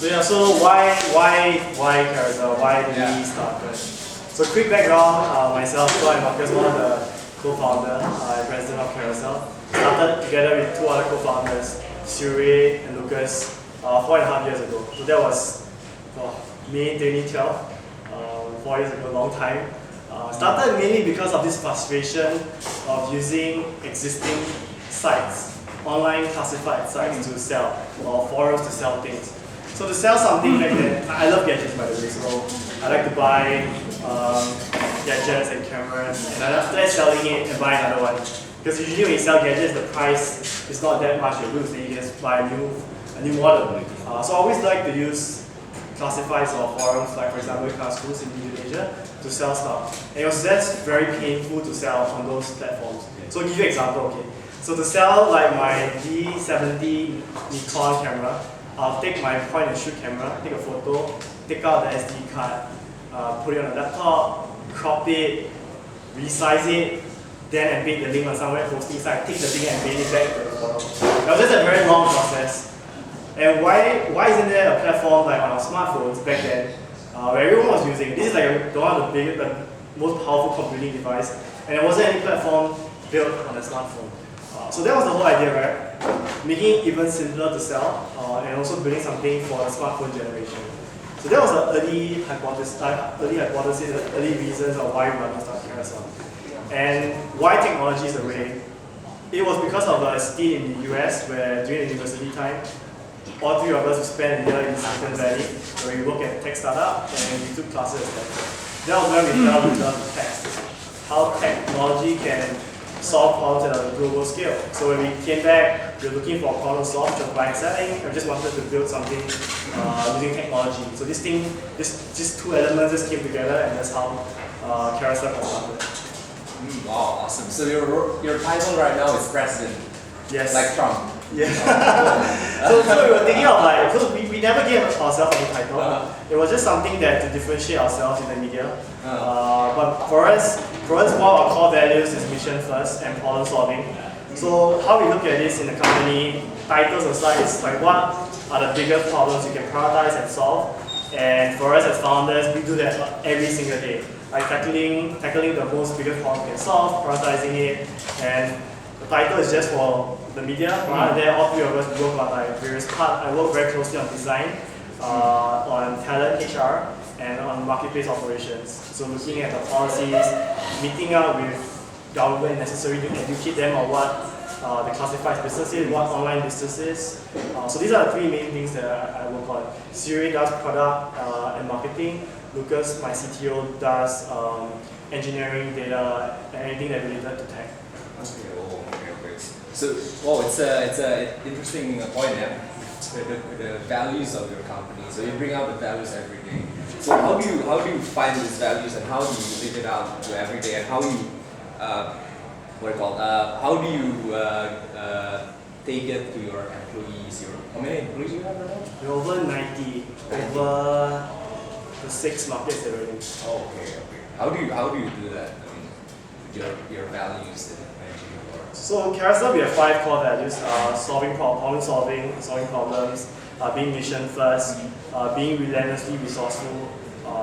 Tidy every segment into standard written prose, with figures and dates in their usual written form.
So yeah, so why Carousel? Why did we start it? So quick background, myself, so I'm Marcus, one of the co-founder and president of Carousel. Started together with two other co-founders, Suri and Lucas, 4.5 years ago. So that was May 2012, 4 years ago, long time. Started mainly because of this frustration of using existing sites, online classified sites to sell, or forums to sell things. So to sell something back then, I love gadgets by the way, so I like to buy gadgets and cameras, and then after that selling it and buy another one. Because usually when you sell gadgets, the price is not that much you lose, then you can just buy a new model. So I always like to use classifieds or forums, like for example class schools in Indonesia, to sell stuff. And it was just very painful to sell on those platforms. So I'll give you an example, okay. So to sell like my D70 Nikon camera, I'll take my point and shoot camera, take a photo, take out the SD card, put it on the laptop, crop it, resize it, then embed the link on somewhere hosting site, take the thing and embed it back to the photo. That was just a very long process. And why isn't there a platform like on our smartphones back then, where everyone was using? This is like one of the biggest, the most powerful computing device, and there wasn't any platform built on the smartphone. So that was the whole idea, right? Making it even simpler to sell, and also building something for the smartphone generation. So that was the early hypothesis, early reasons of why we want to start Carousel. And why technology is the way. It was because of a stint in the US where during the university time, all three of us we spent a year in Silicon Valley where we worked at tech startup and we took classes there. That was when we fell in love with tech. How technology can solve problems at a global scale. So when we came back, we were looking for a problem solved, just buying selling, and just wanted to build something using technology. So these two elements just came together, and that's how Carousel got started. Wow, awesome. So your title right now is president. Yes. Like Trump. Yeah. so we were thinking of like, because we never gave ourselves a title. It was just something that to differentiate ourselves in the media. But for us, one of our core values is mission first and problem solving. So how we look at this in the company, titles aside, is like what are the biggest problems you can prioritize and solve. And for us as founders, we do that every single day. Like tackling the most biggest problem we can solve, prioritizing it, and the title is just for the media. But there, all three of us work on like various parts. I work very closely on design, on talent, HR, and on marketplace operations. So looking at the policies, meeting up with government necessary to educate them on what the classified business is, what online business is. So these are the three main things that I work on. Siri does product and marketing. Lucas, my CTO, does engineering, data, and anything that related to tech. Okay. So, it's an interesting point, yeah. The values of your company. So you bring out the values every day. So how do you find these values and how do you live it out to every day and how you how do you take it to your employees? How many employees you have right now? We're over 90, over the 6 markets that we're in. Oh, okay. How do you do that? I mean, with your values that you mentioned. So Carousel, we have 5 core values: problem solving problems, being mission first, being relentlessly resourceful,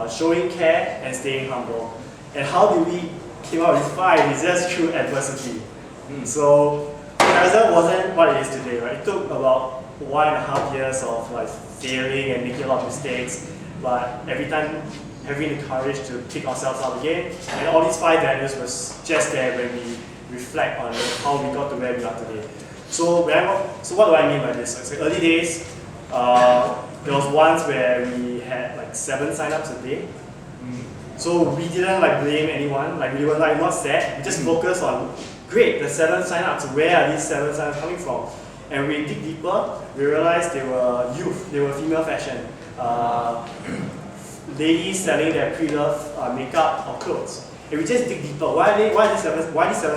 showing care, and staying humble. And how do we came out with 5? It's just through adversity. So Carousel wasn't what it is today, right? It took about 1.5 years of like failing and making a lot of mistakes, but every time having the courage to pick ourselves up again. And all these 5 values was just there when we reflect on how we got to where we are today. So what do I mean by this? So early days, there was once where we had like 7 signups a day. So we didn't like blame anyone, like we were like not sad, we just focused on, great, the 7 signups, where are these 7 signups coming from? And we dig deeper, we realized they were youth, they were female fashion. Ladies selling their pre-loved makeup or clothes. And we just dig deeper, why these 7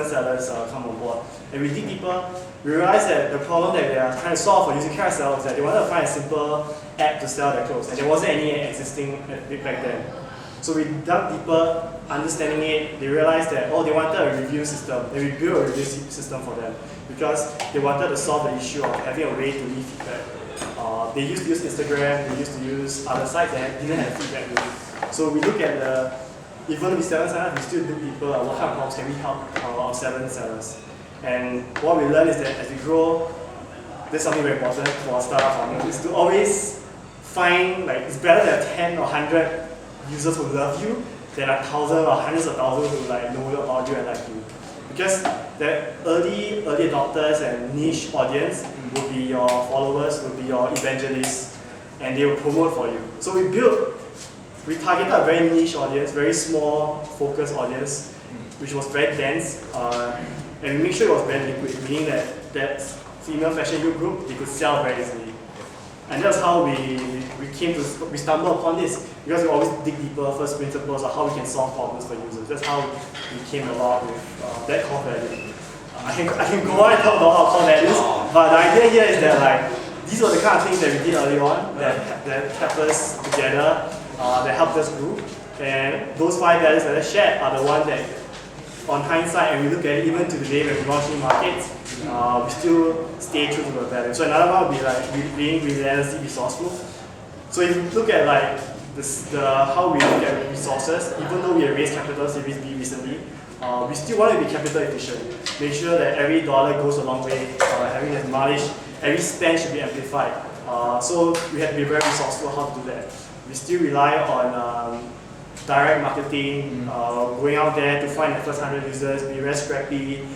sellers come on board? And we dig deeper, we realized that the problem that they are trying to solve for using Carousel is that they wanted to find a simple app to sell their clothes, and there wasn't any existing back then. So we dug deeper, understanding it, they realized that they wanted a review system, and we built a review system for them because they wanted to solve the issue of having a way to leave feedback. They used to use Instagram, they used to use other sites that didn't have feedback really. So we look at even though we 7 sellers, we still do people, what kind of problems can we help our 7 sellers? And what we learn is that as we grow, there's something very important for a startup founder, is to always find, like, it's better to have 10 or 100 users who love you than 1,000 or hundreds of thousands who like know about you and like you. Because the early adopters and niche audience will be your followers, will be your evangelists, and they will promote for you. So we targeted a very niche audience, very small, focused audience, which was very dense, and we make sure it was very liquid, meaning that female fashion group, they could sell very easily. And that's how we stumbled upon this, because we always dig deeper, first principles of how we can solve problems for users. That's how we came about with that core value. I can go on and talk about our core values, but the idea here is that like these were the kind of things that we did early on that kept us together, that helped us grow. And those 5 values that I shared are the ones that, on hindsight, and we look at it even to the day when we launch new markets, we still stay true to the value. So another one would be like being relentlessly resourceful. So if you look at like how we look at resources, even though we have raised capital Series B recently, we still want to be capital efficient. Make sure that every dollar goes a long way, having that mileage, every spend should be amplified. So we have to be very resourceful how to do that. We still rely on direct marketing, going out there to find the first 100 users, be very scrappy,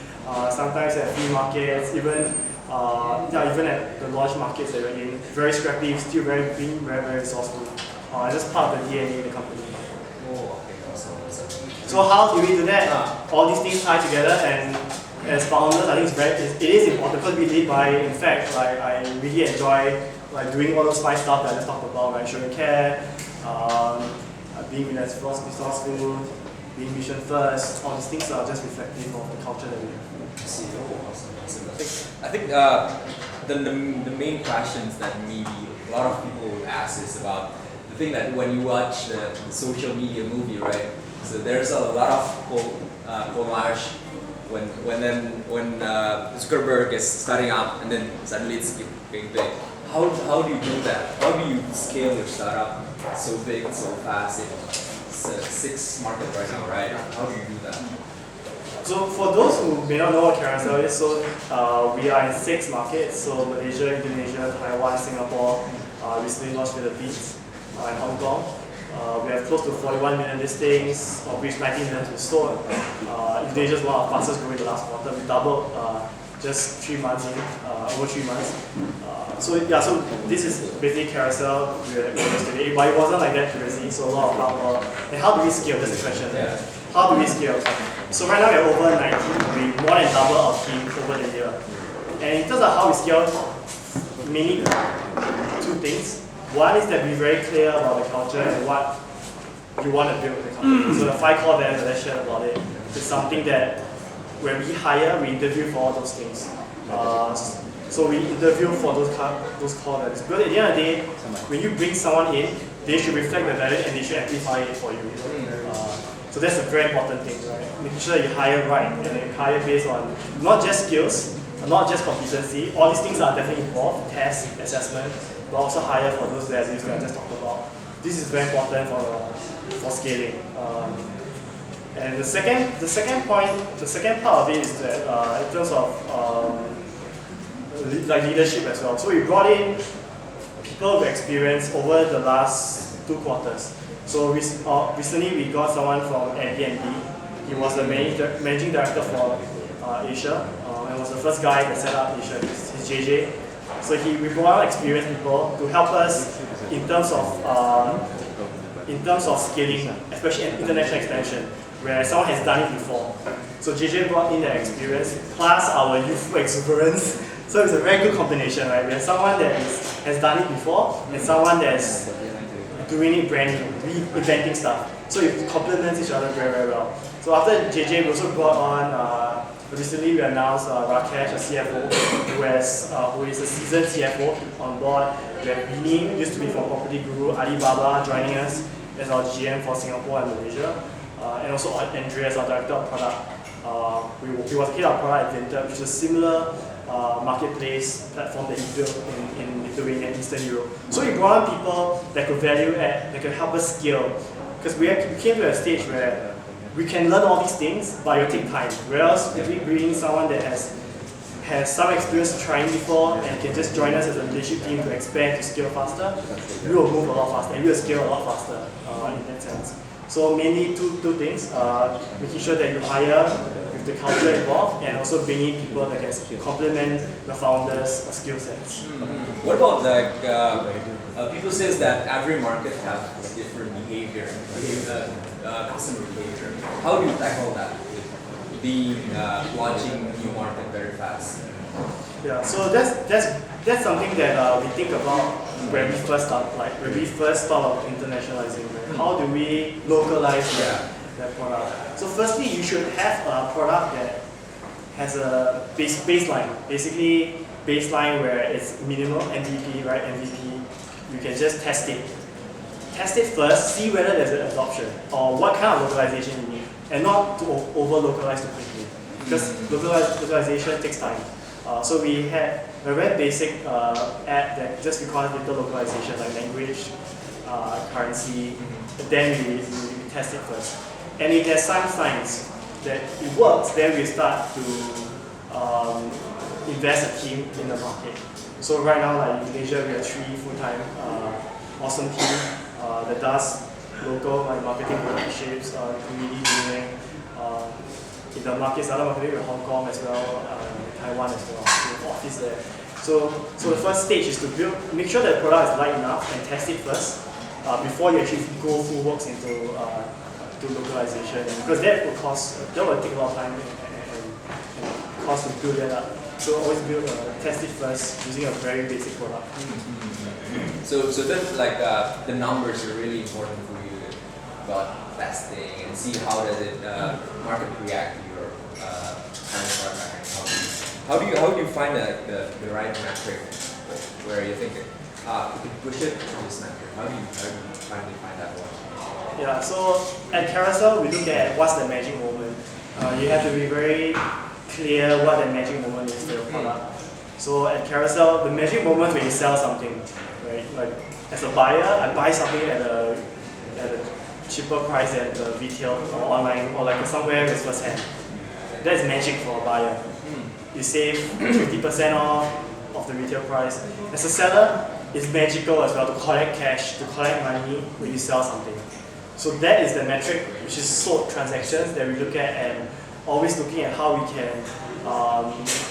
sometimes at free markets, even at the launch markets that we're in, very scrappy, still being very resourceful. Just part of the DNA of the company. Oh, okay, awesome. So how do we do that? All these things tie together, and as founders, I think it is important because we lead by, in fact, like I really enjoy like doing all those 5 stuff that I just talked about, like showing care, being resourceful, being mission first. All these things are just reflective of the culture that we have. I see. Oh, awesome. I think the main questions that maybe a lot of people will ask is about the thing that when you watch the social media movie, right? So there's a lot of collage when Zuckerberg is starting up and then suddenly it's getting big. How do you do that? How do you scale your startup so big, so fast? It's a 6 market right now, right? How do you do that? So for those who may not know what Carousel is, so we are in 6 markets, so Malaysia, Indonesia, Taiwan, Singapore, recently launched Philippines, and Hong Kong. We have close to 41 million listings, of which 19 million were sold. Indonesia is one of our fastest growing the last quarter. We doubled just 3 months in, over 3 months. So this is basically Carousel today, but it wasn't like that previously, so a lot of hard work. And how do we scale? That's the question. Yeah. How do we scale? So right now we're over 90, we more than double our team over the year. And in terms of how we scale, mainly 2 things. One is that we're very clear about the culture and what you want to build with the company. So the 5 core values that I shared about it is something that when we hire, we interview for all those things. So we interview for those core values. But at the end of the day, when you bring someone in, they should reflect the value and they should amplify it for you. So that's a very important thing, right? Making sure that you hire right and then you hire based on not just skills, not just competency. All these things are definitely involved, test, assessment, but also hire for those values that I just talked about. This is very important for scaling. And the second part of it is that in terms of like leadership as well. So we brought in people with experience over the last 2 quarters. So recently we got someone from Airbnb. He was the managing director for Asia, and was the first guy that set up Asia. He's JJ. So we brought out experienced people to help us in terms of scaling, especially in international expansion, where someone has done it before. So JJ brought in that experience plus our youthful exuberance. So it's a very good combination, right? We have someone that has done it before and someone that's doing it brand new, reinventing stuff. So it complements each other very, very well. So after JJ, we also brought on, recently we announced Rakesh, a CFO, who is a seasoned CFO on board. We have Winnie, used to be from Property Guru, Alibaba, joining us as our GM for Singapore and Malaysia. And also Andreas, our director of product. He was head of product at Vinted, which is a similar marketplace platform that he built in Lithuania and Eastern Europe. So he brought on people that could value add, that could help us scale. Because we came to a stage where we can learn all these things, but it will take time. Whereas if we bring in someone that has some experience trying before and can just join us as a leadership team to expand, to scale faster, we will move a lot faster and we will scale a lot faster in that sense. So mainly two things, making sure that you hire with the culture involved and also bringing people that can complement the founders' skill sets. What about people says that every market has different behavior, customer behavior. How do you tackle that with being launching new market very fast? Yeah, so that's something that we think about when we first start, when we first thought of internationalizing. Right? How do we localize that product? So firstly, you should have a product that has a baseline, basically baseline where it's minimal MVP, right? MVP, you can just test it. Test it first, see whether there's an adoption or what kind of localization you need, and not to over-localize too quickly, because localization takes time. So we had a very basic app that just requires little localization, like language, currency, then we test it first. And if there's some signs that it works, then we start to invest a team in the market. So right now, like in Malaysia, we have 3 full-time awesome team that does local marketing partnerships, community building, in the markets, other marketing with Hong Kong as well, Taiwan as well, we have office there. So the first stage is to make sure that the product is light enough and test it first before you actually go full works into to localization, because that will take a lot of time and cost to build that up. So always test it first using a very basic product. So then like the numbers are really important for you about testing and see how does it market react to your current product and how do you find the right metric where you think you can push it to this metric? How do you finally find that one? Yeah, so at Carousel we look at what's the magic moment. You have to be very clear what the magic moment is for your product. So at Carousel, the magic moment when you sell something, right? Like as a buyer, I buy something at a cheaper price at the retail or online or like somewhere it's first hand. That is magic for a buyer. You save 50% off of the retail price. As a seller, it's magical as well to collect cash, to collect money when you sell something. So that is the metric, which is sold transactions that we look at, and always looking at how we can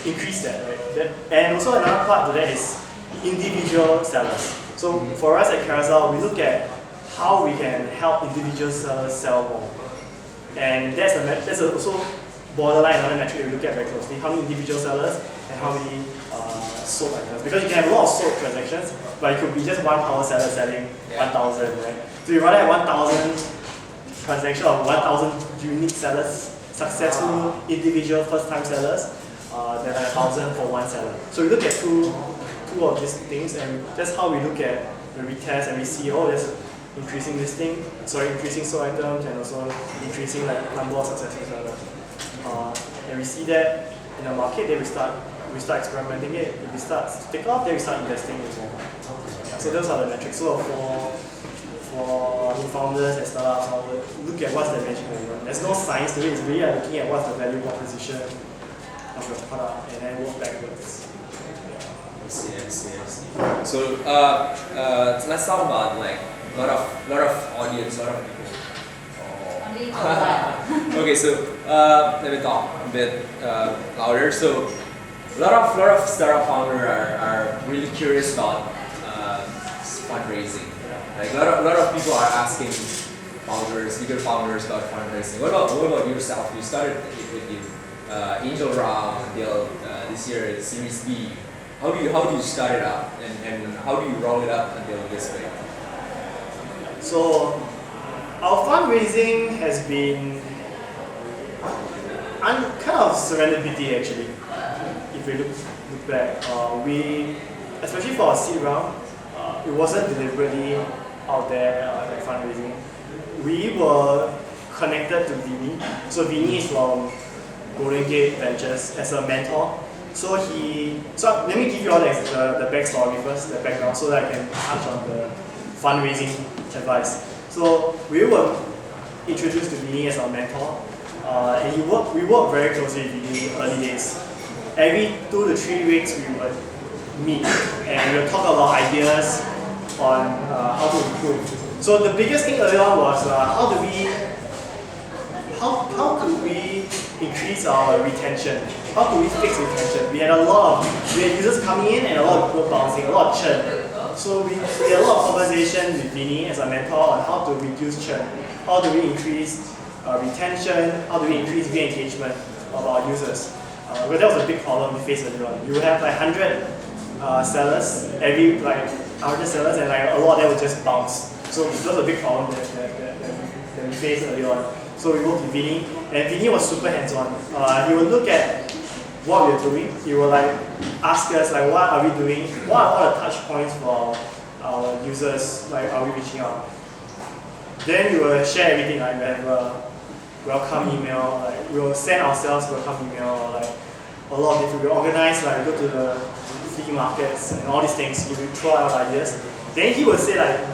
increase that, right? And also another part to that is individual sellers. So for us at Carousel, we look at how we can help individual sellers sell more. And that's also borderline another metric we look at very closely. How many individual sellers and how many sold items. Because you can have a lot of sold transactions, but it could be just one power seller selling 1,000, right? So you rather have 1,000 transactions or 1,000 unique sellers, successful individual first-time sellers, than 1,000 for one seller. So we look at two of these things, and that's how we look at when we test and we see, oh, there's increasing increasing sold items and also increasing like number of successful sellers. And we see that in the market, then we start experimenting it. If it starts to take off, then we start investing in more. Yeah, so those are the metrics. So for new founders and startups, I would look at what's the magic moment. There's no science to it. It's really looking at what's the value proposition of your product and then work backwards. I see. So let's talk about like a lot of audience, a lot of people. Okay, so let me talk a bit louder. So a lot of startup founders are really curious about fundraising. Like a lot of people are asking bigger founders about fundraising. What about yourself? You started with the angel round until this year Series B. How do you start it up and how do you roll it up until this way? So our fundraising has been kind of serendipity actually. If we look back, especially for our seed round, it wasn't deliberately out there like fundraising. We were connected to Vinny. So Vinny is from Golden Gate Ventures as a mentor. So let me give you all the backstory first, the background, so that I can touch on the fundraising advice. So we were introduced to Vinny as our mentor, and we worked very closely with Vinny early days. Every 2 to 3 weeks we would meet and we would talk about ideas on how to improve. So the biggest thing early on was how could we increase our retention? How could we fix retention? We had users coming in and a lot of people bouncing, a lot of churn. So we had a lot of conversation with Vinny as a mentor on how to reduce churn, how do we increase retention, how do we increase re-engagement of our users. Because that was a big problem we faced early on. You have like 100 sellers, 100 sellers, and like a lot of them would just bounce. So that was a big problem that we faced early on. So we worked with Vinny, and Vinny was super hands-on. He would look at what we're doing. He would like ask us like, what are we doing? What are all the touch points for our users? Like, are we reaching out? Then we will share everything. Like, we have a welcome email. Like, we will send ourselves welcome email. Like, a lot of different. We organize like go to the flea markets and all these things. He will throw out ideas. Then he would say like,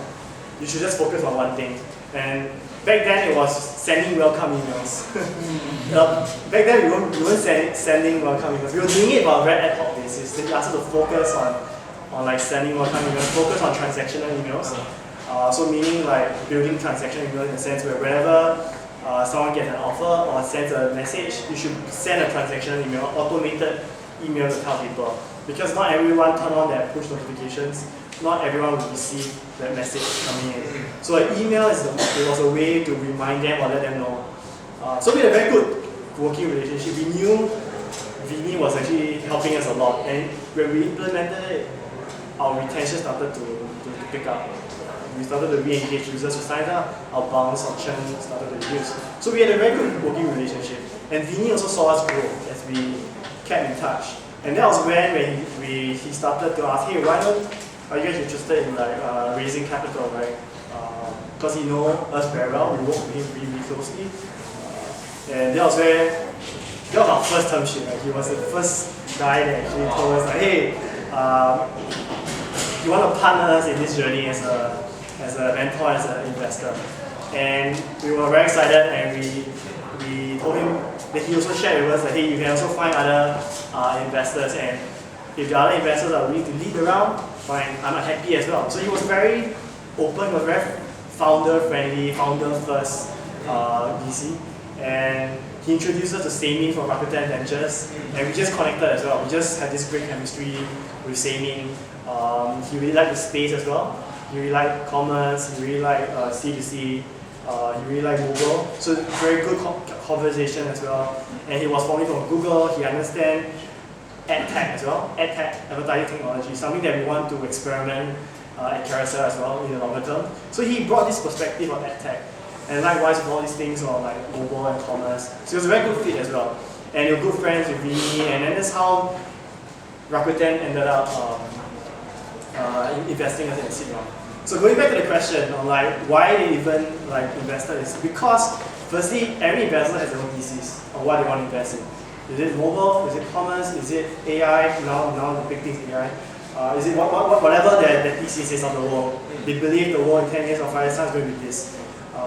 you should just focus on one thing. And back then it was sending welcome emails. Back then we weren't sending welcome emails. We were doing it on a very ad hoc basis. Then we asked us to focus on like sending welcome emails, focus on transactional emails. So meaning like building transactional emails in the sense where whenever someone gets an offer or sends a message, you should send a transactional email, automated email to tell people. Because not everyone turn on their push notifications. Not everyone will receive that message coming in. So an email was a way to remind them or let them know. So we had a very good working relationship. We knew Vinny was actually helping us a lot, and when we implemented it, our retention started to pick up. We started to re-engage users who signed up, our bounce, our churn started to reduce. So we had a very good working relationship. And Vinny also saw us grow as we kept in touch. And that was when he started to ask, hey, are you guys interested in like raising capital, right? Because he knows us very well, we work with him really closely. And that was our first term sheet. Right? He was the first guy that actually told us like, hey, you want to partner us in this journey as a mentor, as an investor. And we were very excited, and we told him that he also shared with us that hey, you can also find other investors, and if the other investors are willing to lead around, fine, I'm happy as well. So he was very open, he was very founder-friendly, founder-first VC, and he introduced us to Seimin from Rakuten Ventures, and we just connected as well. We just had this great chemistry with Seimin. He really liked the space as well. He really liked commerce, he really liked C2C, he really liked mobile. So very good conversation as well. And he was formerly from Google, he understands ad tech as well, ad tech, advertising technology, something that we want to experiment at Carousel as well in the longer term. So he brought this perspective of ad tech, and likewise with all these things on like mobile and commerce. So it was a very good fit as well. And they were good friends with Vinny, and then that's how Rakuten ended up investing us in the seed round. So going back to the question on like why they even like invested is because firstly every investor has their own thesis on what they want to invest in. Is it mobile? Is it commerce? Is it AI? Now the big thing is AI. Is it whatever their thesis is on the world? They believe the world in 10 years or 5 years is going to be this.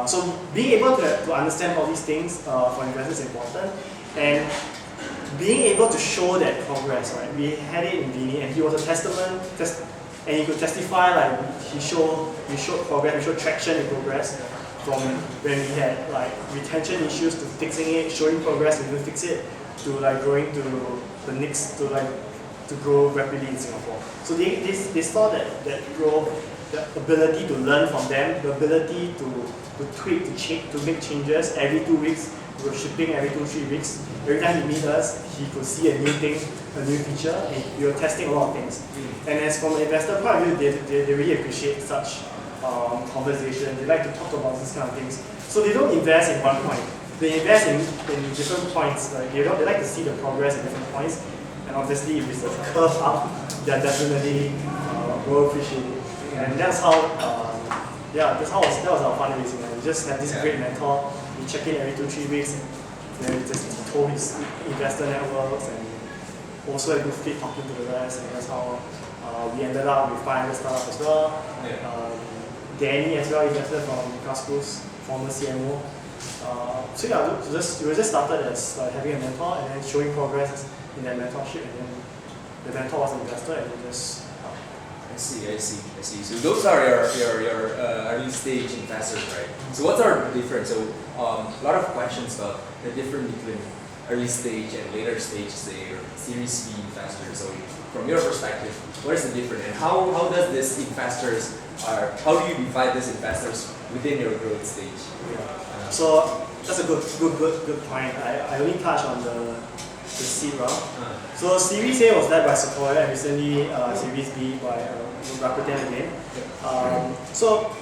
So being able to understand all these things for investors is important, and being able to show that progress. Right? We had it in Vinny, and he was a testament. And he could testify like we showed progress, we showed traction in progress from when we had like retention issues to fixing it, showing progress, we will fix it, to like growing to the next to grow rapidly in Singapore. So they saw that growth, the ability to learn from them, the ability to tweak, to make changes every 2 weeks. We were shipping every 2-3 weeks. Every time he meet us, he could see a new thing, a new feature, and we were testing a lot of things. And as from an investor point of view, they really appreciate such conversation. They like to talk about these kind of things. So they don't invest in one point. They invest in different points. They like to see the progress in different points. And obviously, if it's a curve up, they're definitely will appreciate it. And that's how, that was our fundraising. We just had this great mentor. We check in every 2-3 weeks, and then we just told his investor networks, and also a good fit talking to the rest, and that's how we ended up with 500 startup as well. Danny as well, investor from Casco's former CMO. So yeah, we just started as having a mentor and then showing progress in that mentorship, and then the mentor was an investor, and we just. I see. So those are your early stage investors, right? So what's our difference? So a lot of questions about the difference between early stage and later stage, say, or Series B investors. So from your perspective, what is the difference, and how does this investors how do you divide these investors within your growth stage? Yeah. So that's a good point. I only touched on the seed round. So Series A was led by Sequoia, and recently Series B by Rakuten again. So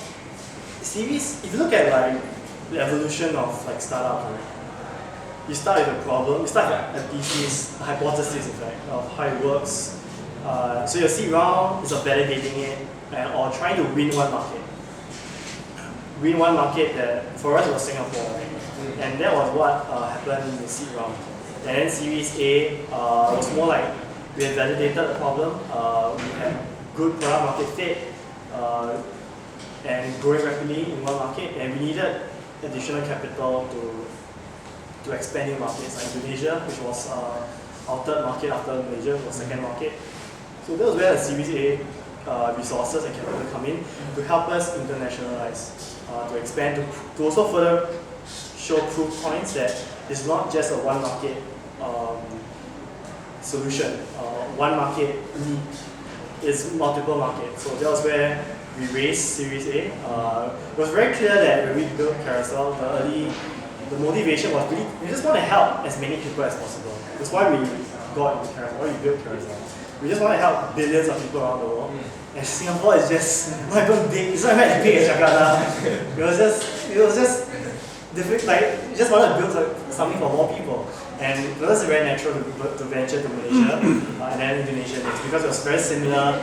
Series, if you look at like the evolution of like startups, right? You start with a problem, you start with a thesis, a hypothesis in fact, of how it works. So your seed round is of validating it or trying to win one market. Win one market that for us was Singapore, right? And that was what happened in the seed round. And then Series A was more like we had validated the problem, we had good product market fit, and growing rapidly in one market, and we needed additional capital to expand new markets like Indonesia, which was our third market after Malaysia, was second market. So that was where the Series A resources and capital come in to help us internationalize, to expand, to also further show proof points that it's not just a one market solution. One market need is multiple markets. So that was where we raised Series A. It was very clear that when we built Carousel, the motivation was really, we just want to help as many people as possible. That's why we got into Carousel, why we built Carousel. We just want to help billions of people around the world. And Singapore is just not even big, it's not even as big as Jakarta. It was just different, like, you just want to build something for more people. And it was very natural to venture to Malaysia and then Indonesia next, because it was very similar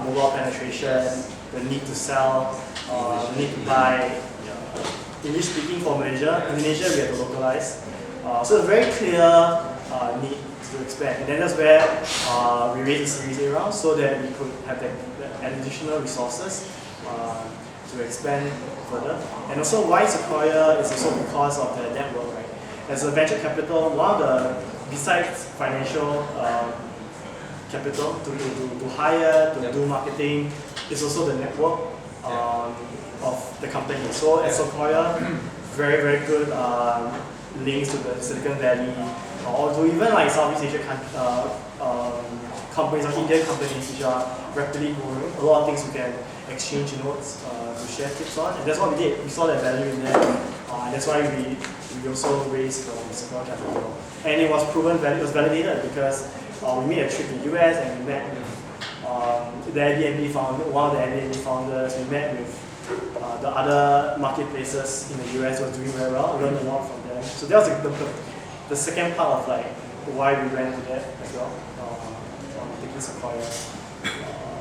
mobile penetration, the need to sell, the need to buy. English speaking for Malaysia, Indonesia we had to localize. So a very clear need to expand. And then that's where we raised the Series A round so that we could have the additional resources to expand further. And also why Sequoia is also because of the network, right? As a venture capital, one of the, besides financial capital to hire, to do marketing, is also the network of the company. So at Sequoia, very good links to the Silicon Valley, or to even like Southeast Asia companies or Indian companies which are rapidly growing. A lot of things we can exchange notes to share tips on, and that's what we did. We saw that value in that, and that's why we also raised from Sequoia Capital. And it was proven, it was validated because we made a trip to the US and we met with the Airbnb founder, one of the Airbnb founders. We met with the other marketplaces in the US who was doing very well. We learned a lot from them. So that was the second part of like why we went to that as well. Taking Sequoia.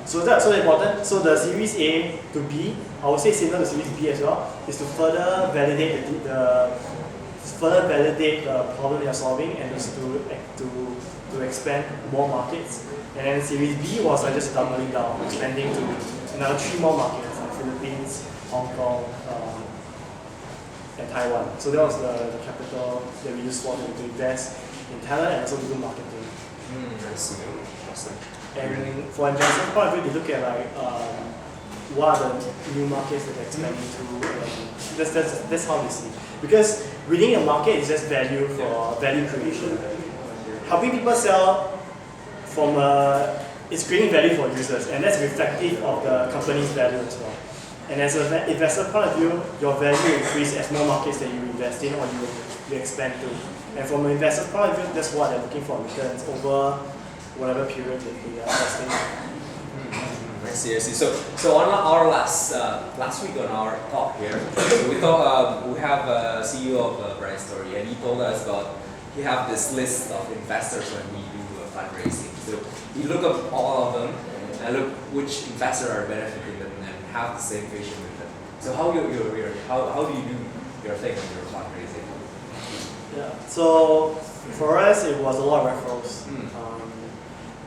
So that's so important. So the Series A to B, I would say similar to Series B as well, is to further validate the problem you're solving, and is to expand more markets. And then Series B was like just doubling down, expanding to another 3 more markets, like Philippines, Hong Kong, and Taiwan. So that was the capital that we used to invest in talent and also to do marketing. I see. And for investors' point of view, they look at like what are the new markets that they're expanding to. That's how they see. Because winning a market is just value for value creation. Helping people sell it's creating value for users, and that's reflective of the company's value as well. And as an investor point of view, your value increases as more markets that you invest in or you expand to. And from an investor's point of view, that's what they're looking for, returns over whatever period that they are investing in. I see. So on our last week on our talk here, so we thought we have a CEO of Bright Story, and he told us about he have this list of investors when we do fundraising. So you look up all of them and look which investors are benefiting them and have the same vision with them. So how do you do your thing on your fundraising? Yeah. So for us, it was a lot of referrals.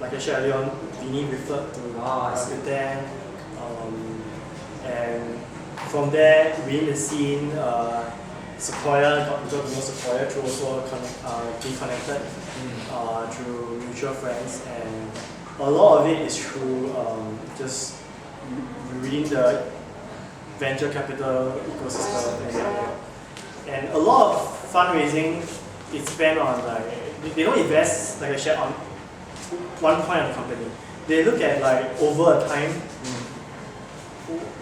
like I shared earlier on, Vinny referred to Rakuten, and from there, within the scene, Sequoia got to know Sequoia through also being connected through mutual friends, and a lot of it is through just reading the venture capital ecosystem, and a lot of fundraising is spent on they don't invest like I shared on one point of the company. They look at over a time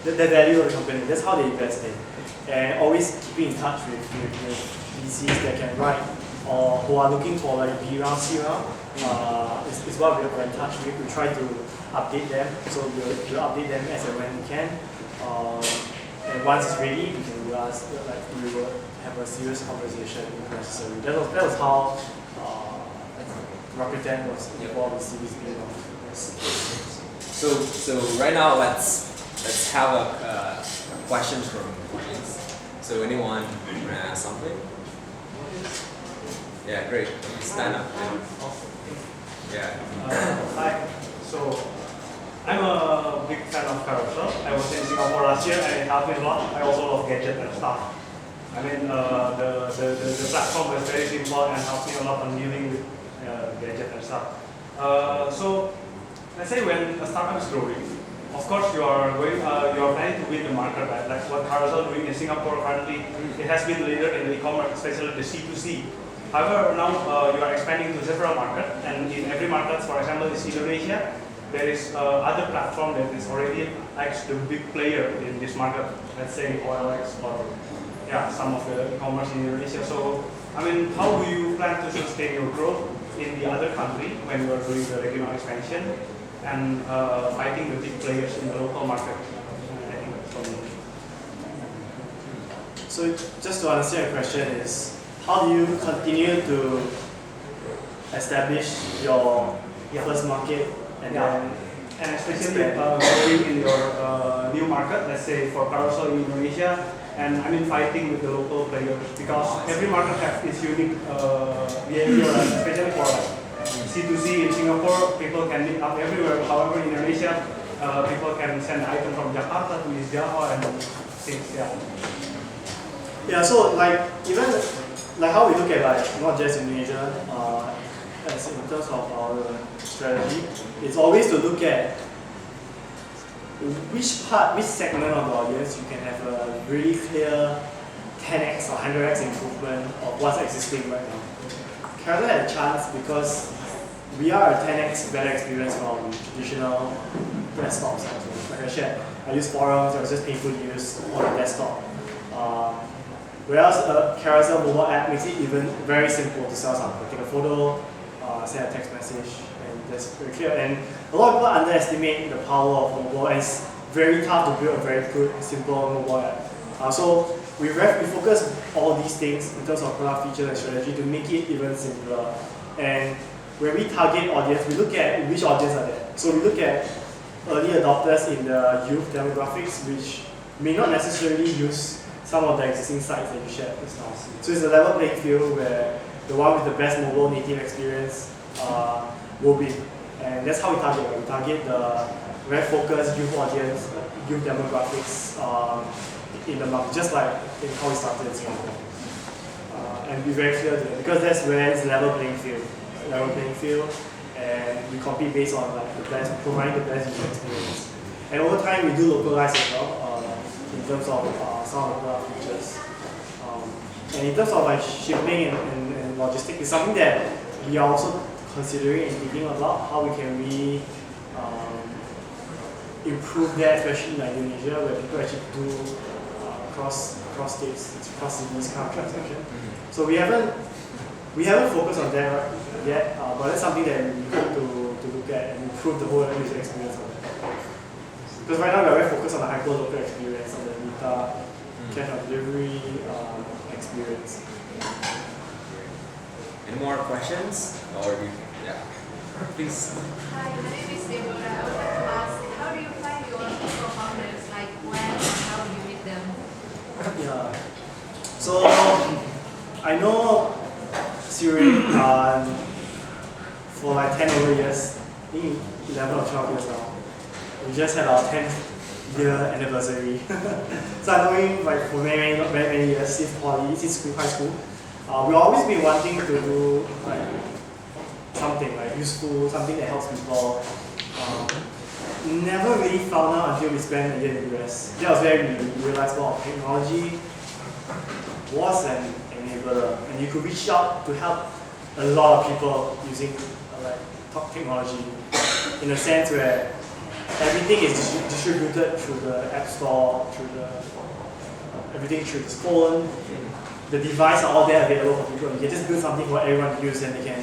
the value of the company. That's how they invest in, and always keeping in touch with VCs that can write or who are looking for B round, C round. Is what we're in touch with. We try to update them, so we'll update them as and when we can. And once it's ready, we can we will have a serious conversation if necessary. That was how Rakuten was involved with Series B. So right now let's have a questions from the audience. So anyone want to ask something? Yeah, great. Stand up. Yeah. Hi. So I'm a big fan of Carousel. I was in Singapore last year and it helped me a lot. I also love gadgets and stuff. I mean, the platform was very simple and helped me a lot on dealing with gadgets and stuff. So let's say when a startup is growing, of course you are planning to win the market, right? Like what Carousel doing in Singapore currently, it has been the leader in the e-commerce, especially the C2C. However, now you are expanding to several markets, and in every market, for example, in Indonesia, there is other platform that is already the big player in this market. Let's say OLX or some of the e-commerce in Indonesia. So, I mean, how do you plan to sustain your growth in the other country when you are doing the regional expansion and fighting the big players in the local market? I think that's for me. So, just to answer your question is, how do you continue to establish your first market and then and especially going in your new market, let's say for Carousel in Indonesia, and I mean fighting with the local players because every market has its unique behavior, especially for C2C in Singapore, people can meet up everywhere. However, in Indonesia, people can send item from Jakarta to East Java and things. Yeah, so even how we look at not just Indonesia, as in terms of our strategy, it's always to look at which segment of the audience you can have a really clear 10x or 100x improvement of what's existing right now. Carousel had a chance because we are a 10x better experience from traditional desktops. Like I shared, I use forums, it was just painful to use on a desktop. Whereas a Carousel mobile app makes it even very simple to sell something. Take a photo, send a text message, and that's very clear. And a lot of people underestimate the power of mobile, and it's very tough to build a very good, simple mobile app. So we focus all these things in terms of product features and strategy to make it even simpler. And when we target audience, we look at which audience are there. So we look at early adopters in the youth demographics, which may not necessarily use some of the existing sites that you shared just now. So it's a level playing field where the one with the best mobile native experience will win. And that's how we target. We target the very focused youth audience, youth demographics in the market, just like in how we started in Singapore. And be very clear there, because that's where it's level playing field, and we compete based on the best, providing the best user experience. And over time, we do localize as well in terms of some of the features. And in terms of shipping and logistics, it's something that we are also considering and thinking about how we can improve that, especially in Indonesia, where people actually do cross states, cross cities kind of transaction. So we haven't focused on that yet, but that's something that we hope to look at and improve the whole user experience of that. Because right now we are very focused on the hyper-local experience, on the Meta, cash on delivery experience. Any more questions? Or please. Hi, my name is Deborah. I would like to ask, how do you find your co-founders? Like when and how do you meet them? Yeah. So I know Siri for 10 over years. 11 or 12 years now. We just had our 10th year anniversary. So I know him like for many years since poly, since school, high school. We've always been wanting to do like something like useful, something that helps people. Never really found out until we spent a year in the US. That was where we realized wow, technology was an enabler, and you could reach out to help a lot of people using like top technology in a sense where everything is distributed through the app store, through the everything through the phone. The devices are all there available for people. You can just build something for everyone to use and they can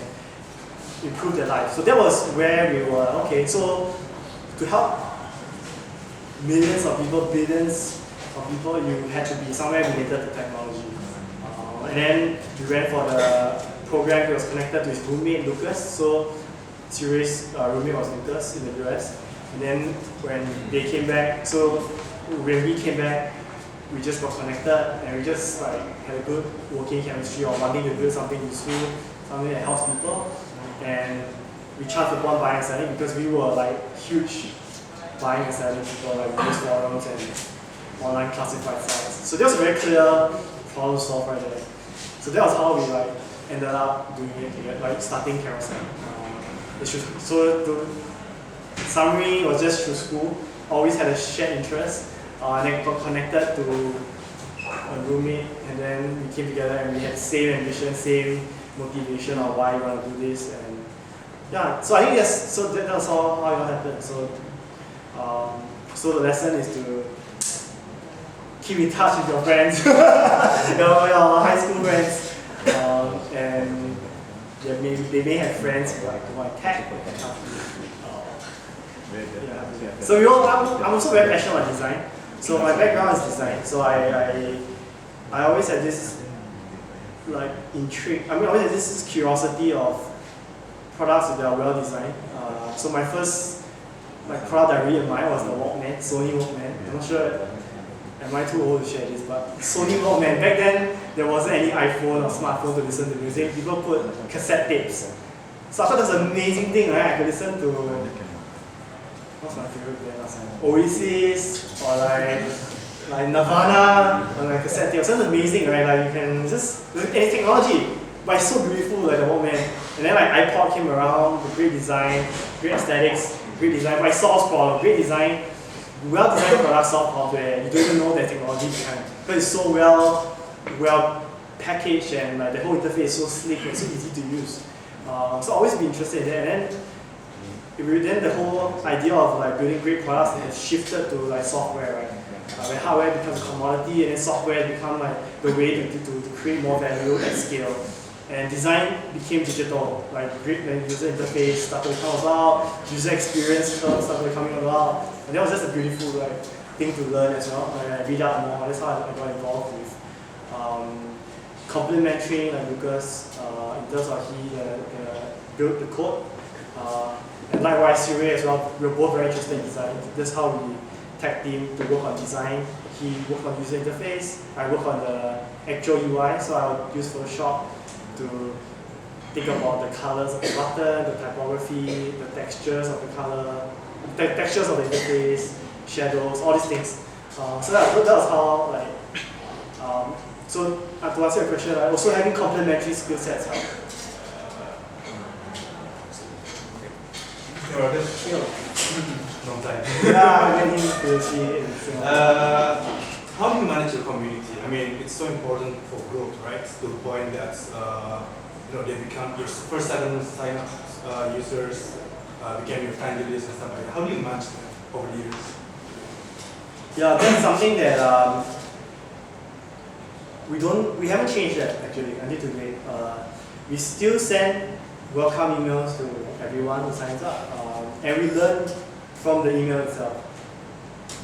improve their life. So that was where we were, okay, so to help millions of people, billions of people, you had to be somewhere related to technology. And then we went for the program. He was connected to his roommate, Lucas. So Siri's roommate was Lucas in the US. And then when they came back, so when we came back, we just got connected and we just like had a good working chemistry of wanting to build something useful, something that helps people. And we charged upon buying and selling because we were like huge buying and selling people, like news forums and online classified sites. So that was a very clear problem solved right there. So that was how we like ended up doing it, like starting Carousel. So the summary was just through school, always had a shared interest, and then got connected to a roommate, and then we came together and we had the same ambition, same motivation of why we want to do this, and yeah. So I think that was all how it all happened. So the lesson is to keep in touch with your friends, your high school friends, and they may have friends who like tech. So I'm also very passionate about design. So my background is design. So I always had this like intrigue. I mean, I always had this curiosity of products that are well designed. So my first product I really admired was the Walkman, Sony Walkman. I'm not sure. Am I too old to share this? But Sony Walkman. Back then, there wasn't any iPhone or smartphone to listen to music. People put cassette tapes. So I thought that was an amazing thing, right? I could listen to what's my favorite band last time? Oasis or like Nirvana on like cassette tape. So it's amazing, right? Like you can just any technology, but it's so beautiful, like the Walkman. And then like iPod came around with great design, great aesthetics, great design, but it solves problems, great design. Well-designed products solve problems where you don't even know the technology behind. But it's so well packaged and like the whole interface is so slick and so easy to use. So I've always been interested in that. And then the whole idea of like building great products has shifted to like software, right? When hardware becomes a commodity and then software becomes like the way to create more value at scale. And design became digital, like great user interface started to come about, user experience started coming about, and that was just a beautiful thing to learn as well. Like, I read out more, that's how I got involved with complementary like Lucas in terms of he built the code, and likewise Siri as well. We were both very interested in design. That's how we tag team to work on design. He worked on user interface, I worked on the actual UI, so I would use Photoshop to think about the colors of the button, the typography, the textures of the color, the textures of the interface, shadows, all these things. So that was how so to answer your question, also having complementary skill sets help. Long time. Yeah, I mean, PhD. How do you manage your community? I mean, it's so important for growth, right? To the point that they become your first sign-up users, became your fan list and stuff like that. How do you manage that over the years? Yeah, that's something that we haven't changed that actually until today. We still send welcome emails to everyone who signs up, and we learn from the email itself.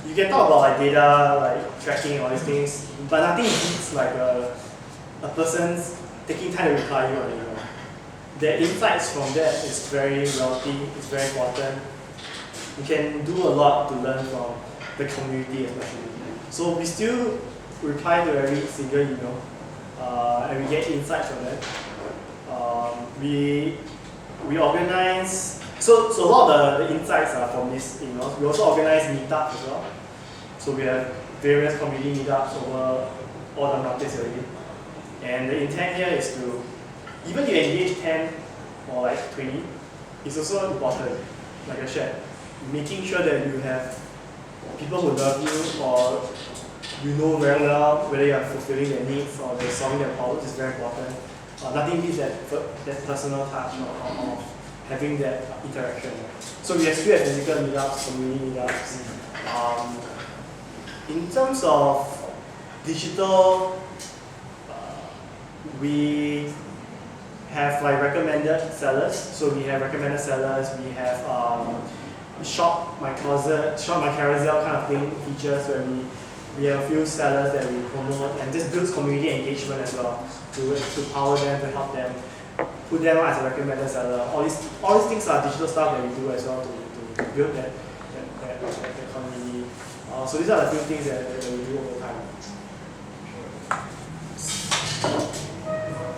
You can talk about like data, like tracking, all these things, but nothing beats like a person's taking time to reply you on email. The insights from that is very wealthy, it's very important. You can do a lot to learn from the community especially. So we still reply to every single email, and we get insights from that. We organize So a lot of the insights are from this. We also organize meetups as well. So we have various community meetups over all the markets already. And the intent here is to, even if you engage 10 or like 20, it's also important, like I said, making sure that you have people who love you or you know very well whether you are fulfilling their needs or they're solving their problems is very important. Nothing beats that personal touch of having that interaction. So we still have physical meetups, community meetups. In terms of digital, we have like recommended sellers. So we have recommended sellers. We have shop my closet, shop my carousel kind of thing features where we have a few sellers that we promote, and this builds community engagement as well to power them, to help them, put them as a recommended seller. All these things are digital stuff that we do as well to build that community. So these are the few things that we do over time.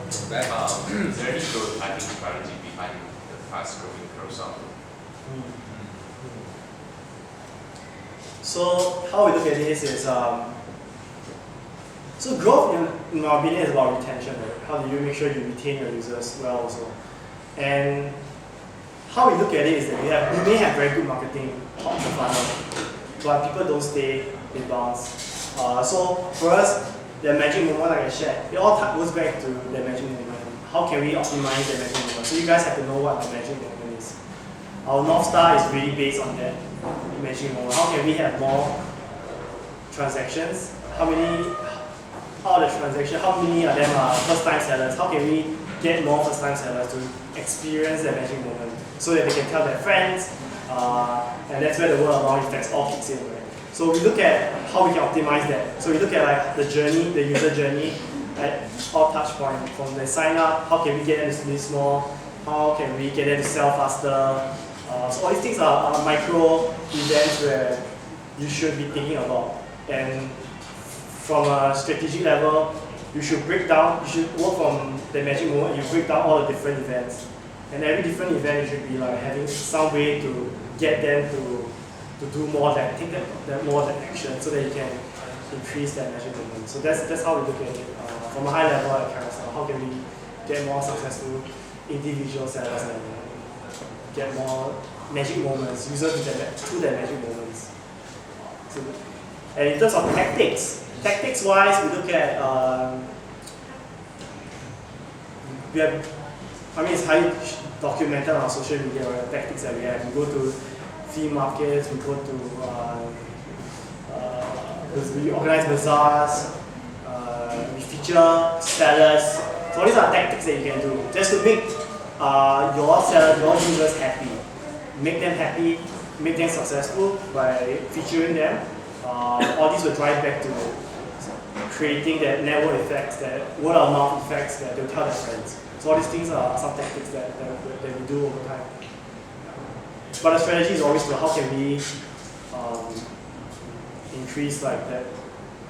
Is there any prototyping strategy behind the fast-growing carousel? So how we look at this is, so growth in my opinion is about retention, right? How do you make sure you retain your users well also? And how we look at it is that we may have very good marketing top of the funnel, but people don't stay, they bounce. So for us, the magic moment, like I shared, it all goes back to the magic moment. How can we optimize the magic moment? So you guys have to know what the magic moment is. Our North Star is really based on that magic moment. How can we have more transactions? How many of them are first-time sellers? How can we get more first-time sellers to experience that magic moment so that they can tell their friends, and that's where the word of mouth effects all kicks in, right? So we look at how we can optimize that. So we look at like the journey, the user journey at all touch points. From the sign up, how can we get them to list more? How can we get them to sell faster? So all these things are micro events where you should be thinking about. And from a strategic level, you should work from the magic moment, you break down all the different events. And every different event, you should be like having some way to get them to do more than, take that more than action so that you can increase that magic moment. So that's how we look at it. From a high level at Carousel, how can we get more successful individual sellers and get more magic moments, users to their magic moments. And in terms of tactics wise, we look at, it's highly documented on our social media, right? The tactics that we have. We go to flea markets, we go to, we organize bazaars, we feature sellers. So all these are tactics that you can do just to make your sellers, your users happy. Make them happy, make them successful by featuring them. All these will drive back to creating that network effects, that word of mouth effects that they'll tell their friends. So all these things are some tactics that we do over time. But the strategy is always to how can we increase like that.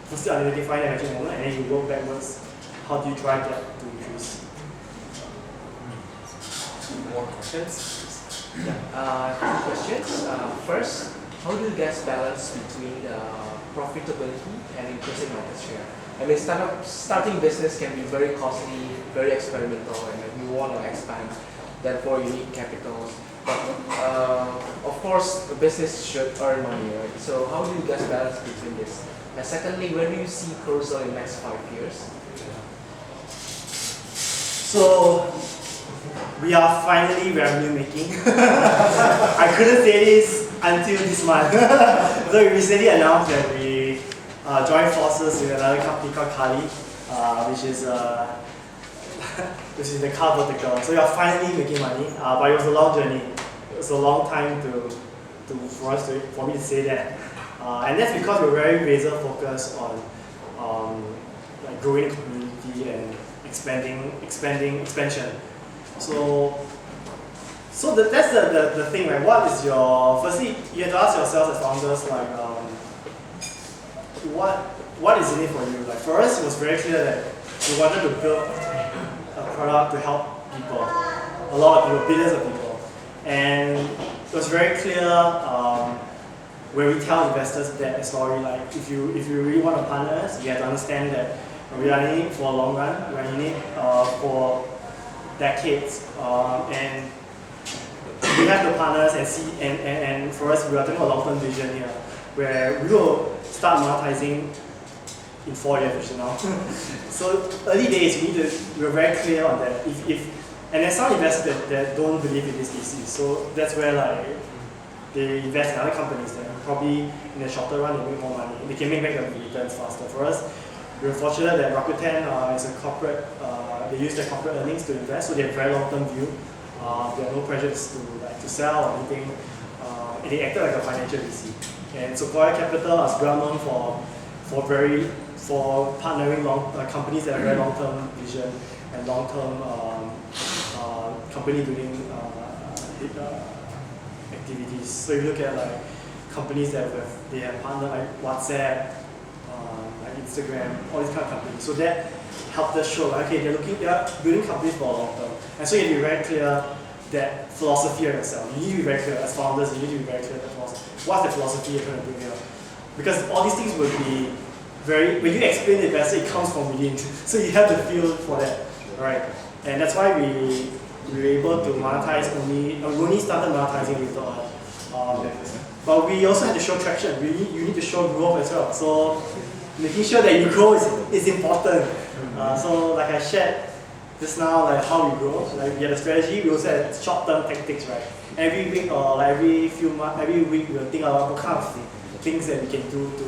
First identify the magic moment and then you work backwards. How do you drive that to increase? More questions? Yeah. Two questions. First, how do you guys balance between profitability and increasing market share? I mean, starting business can be very costly, very experimental, and you want to expand. Therefore, you need capital. But of course, a business should earn money, right? So how do you guys balance between this? And secondly, where do you see Carousel in the next 5 years? So we are finally revenue making. I couldn't say this until this month. So we recently announced that we joined forces with another company called Kali, which is the car vertical. So we are finally making money, but it was a long journey. It was a long time for me to say that. And that's because we're very razor focused on like growing the community and expansion. So that's the thing, right? Firstly, you have to ask yourselves as founders, like, what is in it for you? Like for us, it was very clear that we wanted to build a product to help people, a lot of people, billions of people. And it was very clear where we tell investors that story, like if you really want to partner us, you have to understand that we are in it for a long run, we are in it for decades, and we have to partner us and see, and for us, we are taking a long-term vision here, where we will start monetizing in 4 years from now. So early days, we were very clear on that. And there's some investors that don't believe in this thesis, so that's where like they invest in other companies that probably in the shorter run they make more money. They can make back the returns faster. For us, we're fortunate that Rakuten is a corporate. They use their corporate earnings to invest, so they have very long-term view. They have no pressures to sell or anything, and they acted like a financial VC. And Sequoia Capital is well known for partnering companies that have very long-term vision and long-term company doing activities. So you look at like companies that they have partnered like WhatsApp, like Instagram, all these kind of companies. So that helped us show like, okay, they are building companies for long term. And so you have to be very clear that philosophy of yourself. You need to be very clear as founders. You need to be very clear that what's the philosophy you're trying to bring here. Because all these things will be when you explain the investor, it comes from within. So you have to feel for that, right? And that's why we were able to monetize we only started monetizing later on. But we also had to show traction. You need to show growth as well. So making sure that you grow is important. So like I shared just now, like how we grow. Like we had a strategy. We also had short-term tactics, right? Every week or like every week we'll think about what kind of things that we can do to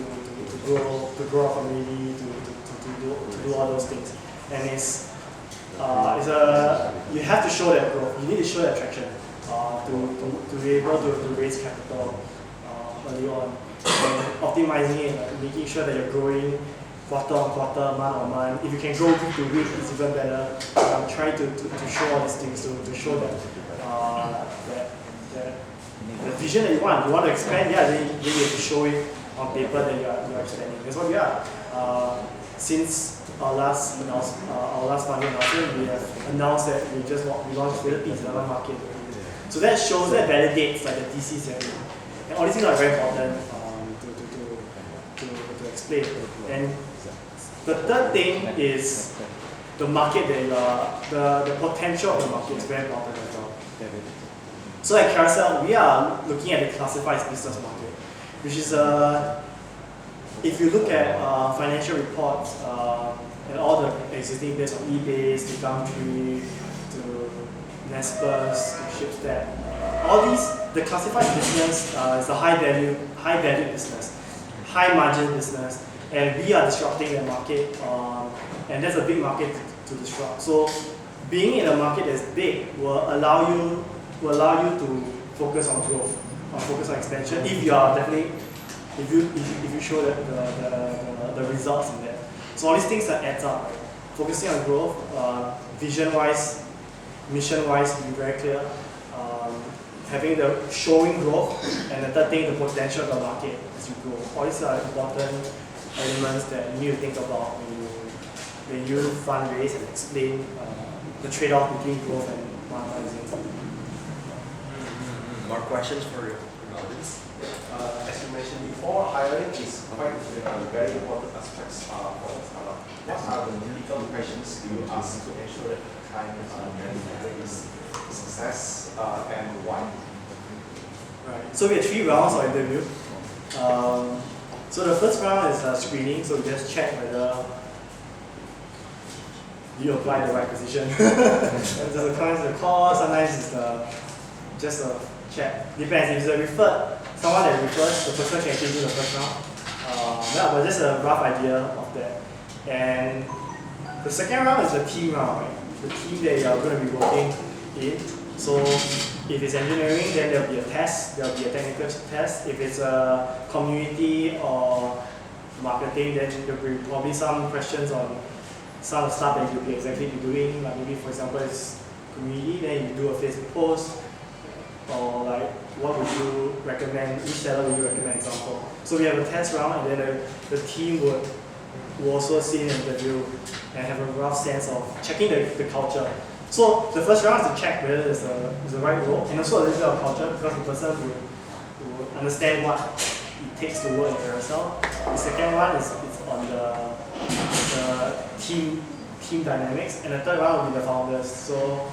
grow our community, to do all those things. And you have to show that growth. You need to show that traction to be able to raise capital early on, and optimizing it, like making sure that you're growing quarter on quarter, month on month. If you can grow week to week, it's even better. Try to show all these things to show that the vision that you want to expand. Yeah, then you have to show it on paper that you're expanding. That's what we are. Since our last funding announcement, we have announced that we launched Philippines, another market. So that shows, that validates like the thesis and all these things are very important to explain. And the third thing is the market the potential of the market is very important as well. So at Carousel, we are looking at the classified business market, which is if you look at financial reports and all the existing bits on eBay, to Gumtree, to Nespers, to Shipstat, all these, the classified business is a high value business, high margin business, and we are disrupting the market, and that's a big market to disrupt. So being in a market that's big will allow you to focus on growth, focus on expansion. If you show the results in that. So all these things that adds up, right? Focusing on growth, vision-wise, mission-wise, be very clear. Having showing growth, and the third thing, the potential of the market as you grow. All these are important elements that you need to think about when you fundraise and explain the trade-off between growth and monetizing. More questions for the audience? As you mentioned before, hiring is quite a very important aspect for the startup. What are the critical questions you ask to ensure that the client is success and why? Right. So we have 3 rounds of interview. So the first round is screening. So we just check whether you apply the right position. Sometimes the call, sometimes it's just a check. Depends. If it's someone that refers, the person can actually do the first round. But just a rough idea of that. And the second round is the team round, right? The team that you are going to be working in. So if it's engineering, then there'll be a test, there'll be a technical test. If it's a community or marketing, then there'll be probably some questions on some of the stuff that you'll be exactly doing. Like maybe, for example, it's community, then you do a Facebook post, or like what would you recommend, which seller would you recommend, example. So we have a test round, and then the team will also see an interview and have a rough sense of checking the culture. So the first round is to check whether it's the right role, and also a little bit of culture, because the person will understand what it takes to work in Carousel. The second one is it's on the team dynamics, and the third one will be the founders. So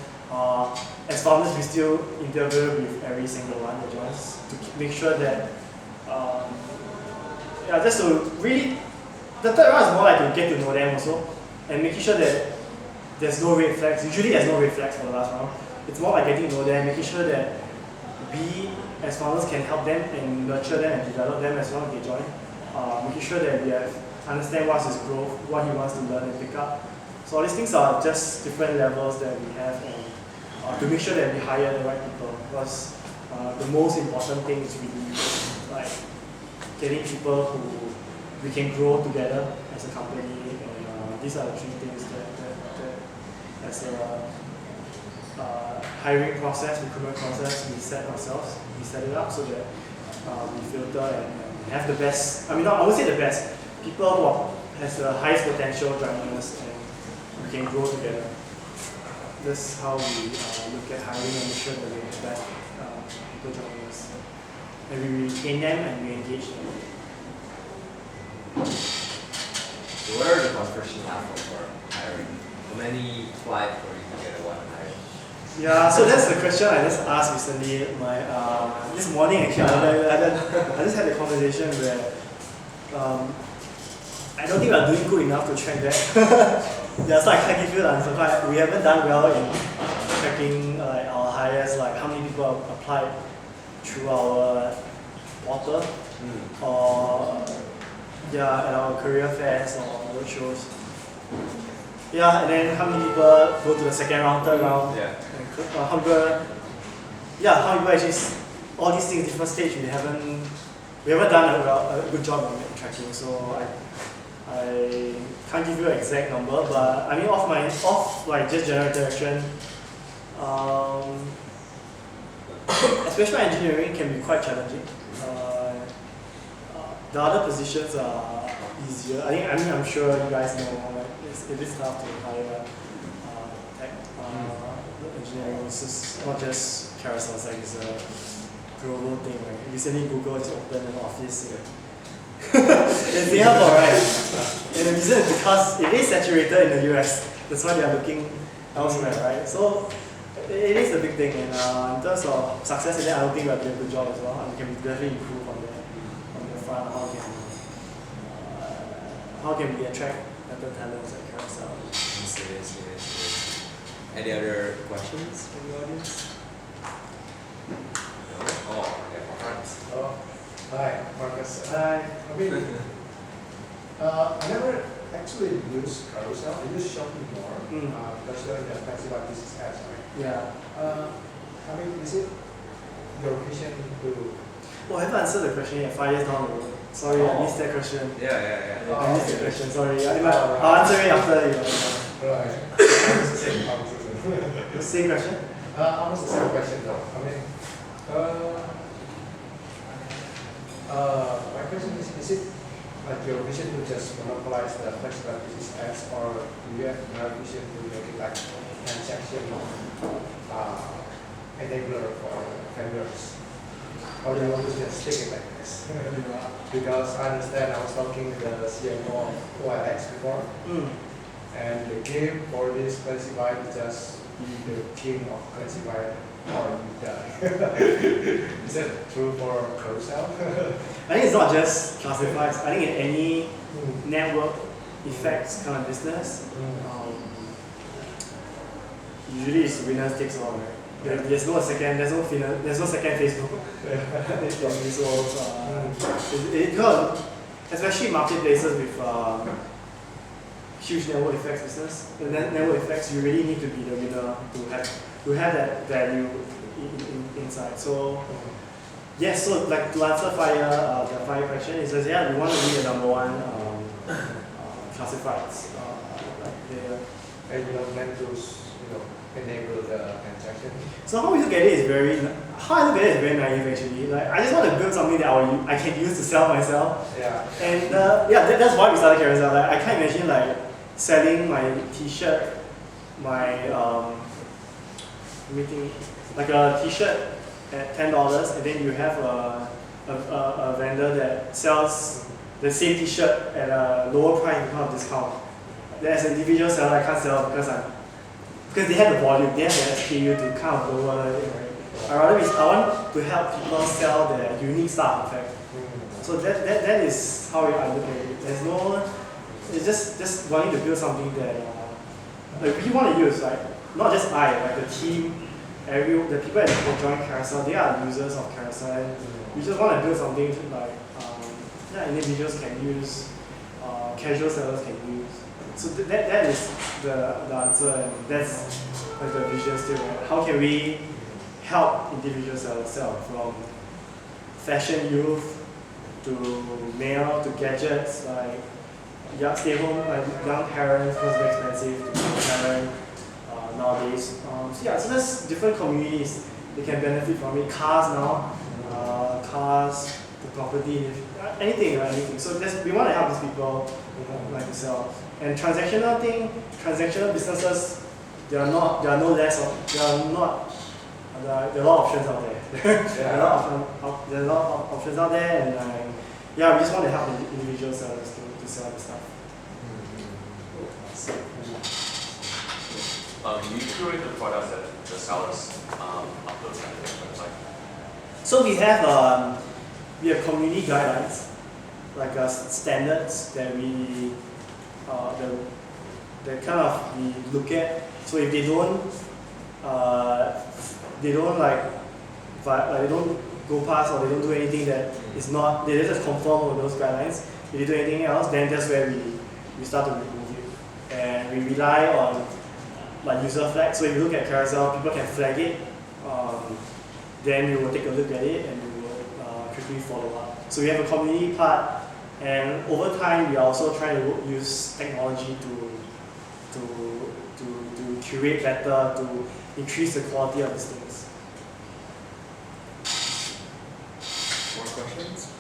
as founders, we still interview with every single one that joins to make sure that just to really, the third one is more like to get to know them also, and making sure that there's no red flags. Usually there's no red flags for the last round. It's more like getting to know them, making sure that we as founders can help them and nurture them and develop them as well as they join. Making sure that we understand what's his growth, what he wants to learn and pick up. So all these things are just different levels that we have, and to make sure that we hire the right people, because the most important thing is really like getting people who we can grow together as a company, and these are the three things that as a hiring process, recruitment process, we set it up so that we filter and have the best, I won't say the best, people who has the highest potential joining us, and we can grow together. That's how we look at hiring and make sure that we have that people joining us. And we retain them and we engage them. So what are the conversion level for hiring? How many apply for you to get one hire? Yeah, so that's the question I just asked recently. This morning actually, I just had a conversation where I don't think we are doing good enough to track that. Yeah, so I can't give you the answer. But we haven't done well in tracking our hires, like how many people have applied through our portal or at our career fairs or roadshows. Yeah, and then how many people go to the second round, third round, Yeah. and how many people actually, all these things, different stage, we haven't done a good job in tracking. So I can't give you an exact number, but off like just general interaction, especially engineering can be quite challenging. The other positions are easier. I'm sure you guys know, like it is tough to hire tech engineering. It's just not just Carousel, it's a global thing. Like recently Google just opened an office in Singapore, right? And the reason is because it is saturated in the US. That's why they are looking elsewhere, right? So it is a big thing, and in terms of success in that, I don't think we are doing a good job as well. And we can definitely improve on the front. How can we attract better talents at Carousel? Yes. Any other questions from the audience? No? Oh, okay. Oh, hi, Marcus. Hi. I never actually use Carousel. I use Shopee more because you're in the festival business ads, right? Yeah. Is it your vision to? Oh, I haven't answered the question yet. 5 years down the road. Sorry, I missed that question. Yeah. I missed the question. Sorry. I'll answer it after you. Right. Almost the same. The same question? Almost the same question though. My question is it like your vision to just monopolize the flexible business ads, or do you have another vision to make it like transaction enabler for vendors? Or do you want to just stick it like this? Because I understand I was talking with the CMO of OLX before, and the game for this classified is just be the king of classified or you die. Is that true for Carousel? I think it's not just classifieds. I think in any network effects kind of business, usually it's winners takes all, right? There's no second Facebook. So especially marketplaces with huge network effects business, the network effects, you really need to be the winner to have that value inside. So yes, so like to answer the fire question, is that we want to be the number one classifieds. And you don't plan to enable the transaction. So how I look at it is very naive actually. Like I just want to build something that I can use to sell myself. Yeah. And that's why we started Carousel. Like I can't imagine like selling my T-shirt, my meeting like a T-shirt at $10, and then you have a vendor that sells the same T-shirt at a lower price because of discount. Then as an individual seller, I can't sell because they have the volume, they have the SKU to kind of lower it, right? I want to help people sell their unique stuff, in fact. So that is how I look at it. There's no, it's just wanting to build something that we want to use, like not just like the team, the people that join Carousel, they are users of Carousel, and we just want to build something like individuals can use, casual sellers can use. So that is the answer, and that's like the vision still. Right? How can we help individual sellers sell from fashion youth to male to gadgets like stay home like young parents because it's very expensive to be a parent nowadays. So there's different communities they can benefit from it. Cars now, cars, the property, anything, right? Anything. So we want to help these people like to sell. And transactional businesses, there are a lot of options out there. There are a lot of options out there, and we just want to help the individual sellers to sell the stuff. You curate the products that the sellers upload on their website. So we have community guidelines, like standards that we we look at. So if they don't they don't go past or they don't do anything that is not, they just conform with those guidelines. If they do anything else, then that's where we start to remove it. And we rely on like user flag. So if you look at Carousel, people can flag it. Then we will take a look at it and we will quickly follow up. So we have a community part, and over time we are also trying to use technology to curate better, to increase the quality of these things. More questions?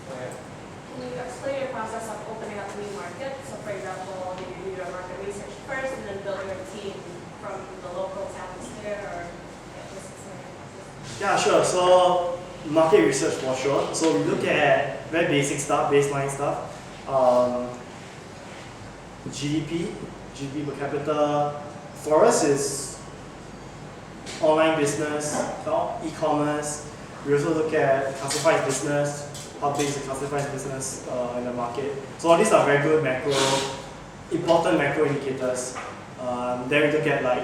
Can you explain your process of opening up new markets? So for example, do you do your market research first and then build your team from the local atmosphere, or Yeah, sure. So market research for sure. So we look at very basic stuff, baseline stuff. GDP per capita. For us is online business, e-commerce. We also look at classified business, how big is the classified business in the market. So all these are very good important macro indicators. Then we look at like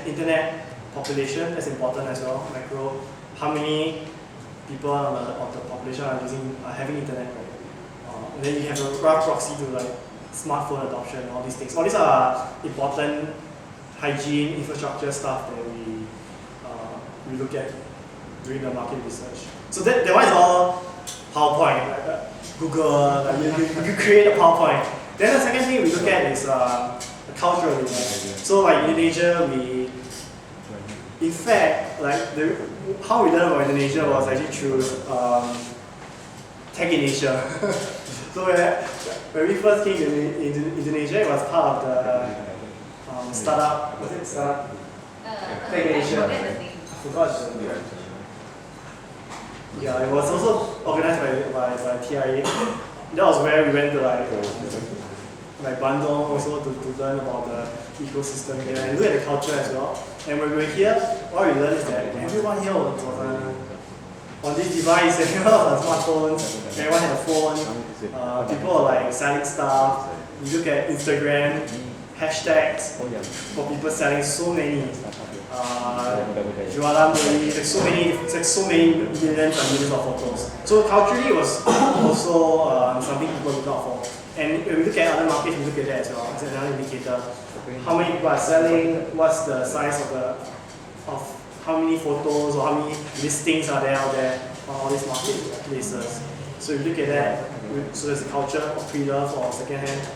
internet population, that's important as well, macro. How many people of the population are having internet, right? And then you have a rough proxy to like smartphone adoption, all these things. All these are important hygiene, infrastructure stuff that we look at during the market research. So that one is all PowerPoint, like Google, you create a PowerPoint. Then the second thing we look at is culturally. Right? So like Indonesia, in fact, like how we learned about Indonesia was actually through Tech in Asia. So when we first came to Indonesia, it was part of the startup, was it startup? Tech in Asia. I forgot. Yeah, it was also organized by TIA. That was where we went to like Bandung also to learn about the ecosystem here and look at the culture as well. And when we were here, what we learned is that everyone here was on this device, everyone was on smartphones, everyone had a phone, people are like selling stuff. You look at Instagram, hashtags for people selling so many. Jualan beli, so many millions and millions of photos. So culturally, it was also something people look out for. And when we look at other markets, we look at that as well as another indicator. How many people are selling? What's the size of how many photos or how many listings are there out there on all these marketplaces? So we look at that. So there's a culture of pre-love or secondhand.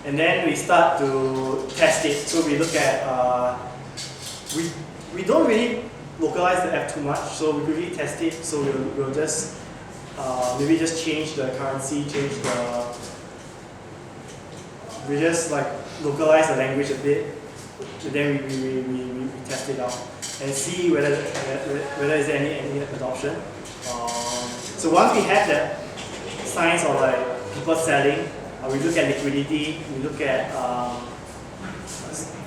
And then we start to test it. So we look at, we don't really localize the app too much, so we really test it. So we'll just, maybe just change the currency, we just like localize the language a bit. then we test it out and see whether is there any adoption. So once we have that signs of like people selling, we look at liquidity, we look at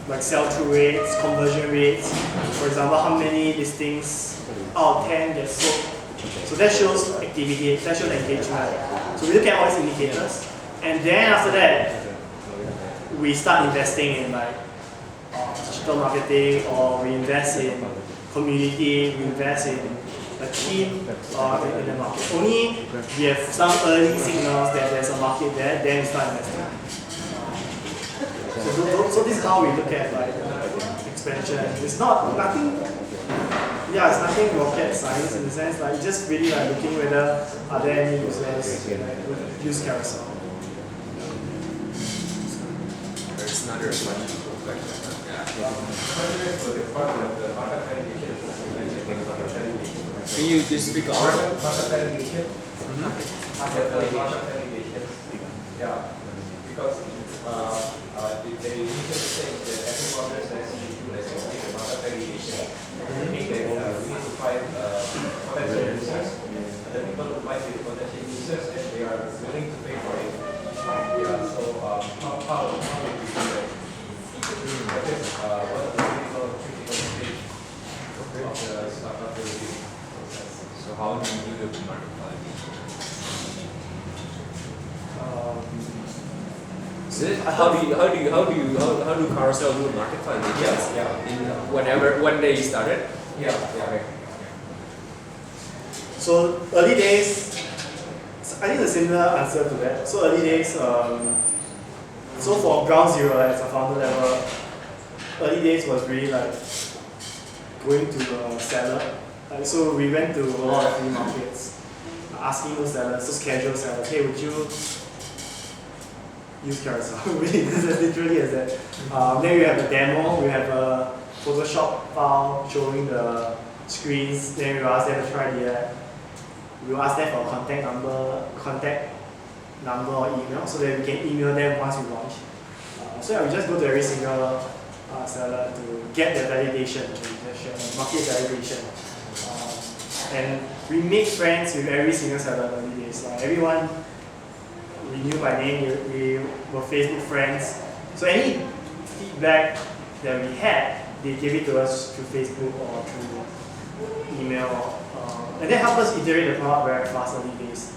like sell-through rates, conversion rates. For example, how many listings out of 10 get sold. So that shows activity, that shows engagement. So we look at all these indicators, and then after that, we start investing in like digital marketing, or we invest in community, we invest in a team in the market. Only we have some early signals that there's a market there, then we start investing. So this is how we look at like expansion. It's nothing rocket science in the sense, like just really like looking whether are there any users who use carousel. There's another question. Can you just speak on Yeah, because they usually say that every model says you do like the market aggregation. Meaning that we need to find potential users, the people who might be potential users, and they are willing to pay for it. Yeah, so how do we do that? That is one of the critical stage of the startup building process. So how do you do the market validation? How do carousel do market validation? Yes, yeah. When they started? Yeah. So early days, I think a similar answer to that. So early days, so for ground zero as a founder level, early days was really like going to a seller. So we went to a lot of flea markets, asking those sellers, those casual sellers, hey, would you use carousel? Really, this is literally as that. Then we have a demo, we have a Photoshop file showing the screens, then we will ask them to try the app. We will ask them for a contact number or email so that we can email them once we launch. So yeah, we just go to every single seller to get the validation, market validation. And we make friends with every single seller early days. Everyone we knew by name, we were Facebook friends. So any feedback that we had, they gave it to us through Facebook or through email. And that helped us iterate the product very fast early days.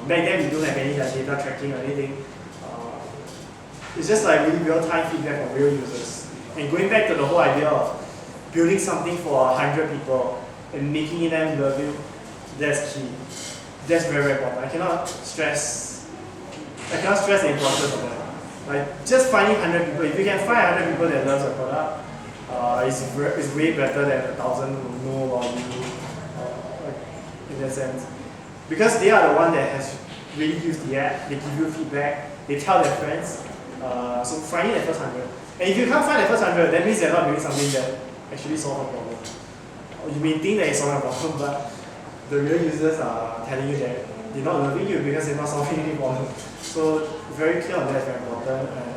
Back then we don't have any data tracking or anything. It's just like really real-time feedback from real users. And going back to the whole idea of building something for 100 people and making them love you, that's key. That's very, very important. I cannot stress the importance of that. Like just finding 100 people, if you can find 100 people that loves your product, it's way better than 1,000 who know about you, in that sense. Because they are the one that has really used the app, they give you feedback, they tell their friends. So finding the first 100. And if you can't find the first 100, that means they're not doing something that actually solves a problem. You may think that it's solving a problem, but the real users are telling you that they're not loving you because they're not solving any problem. So very clear on that is very important. And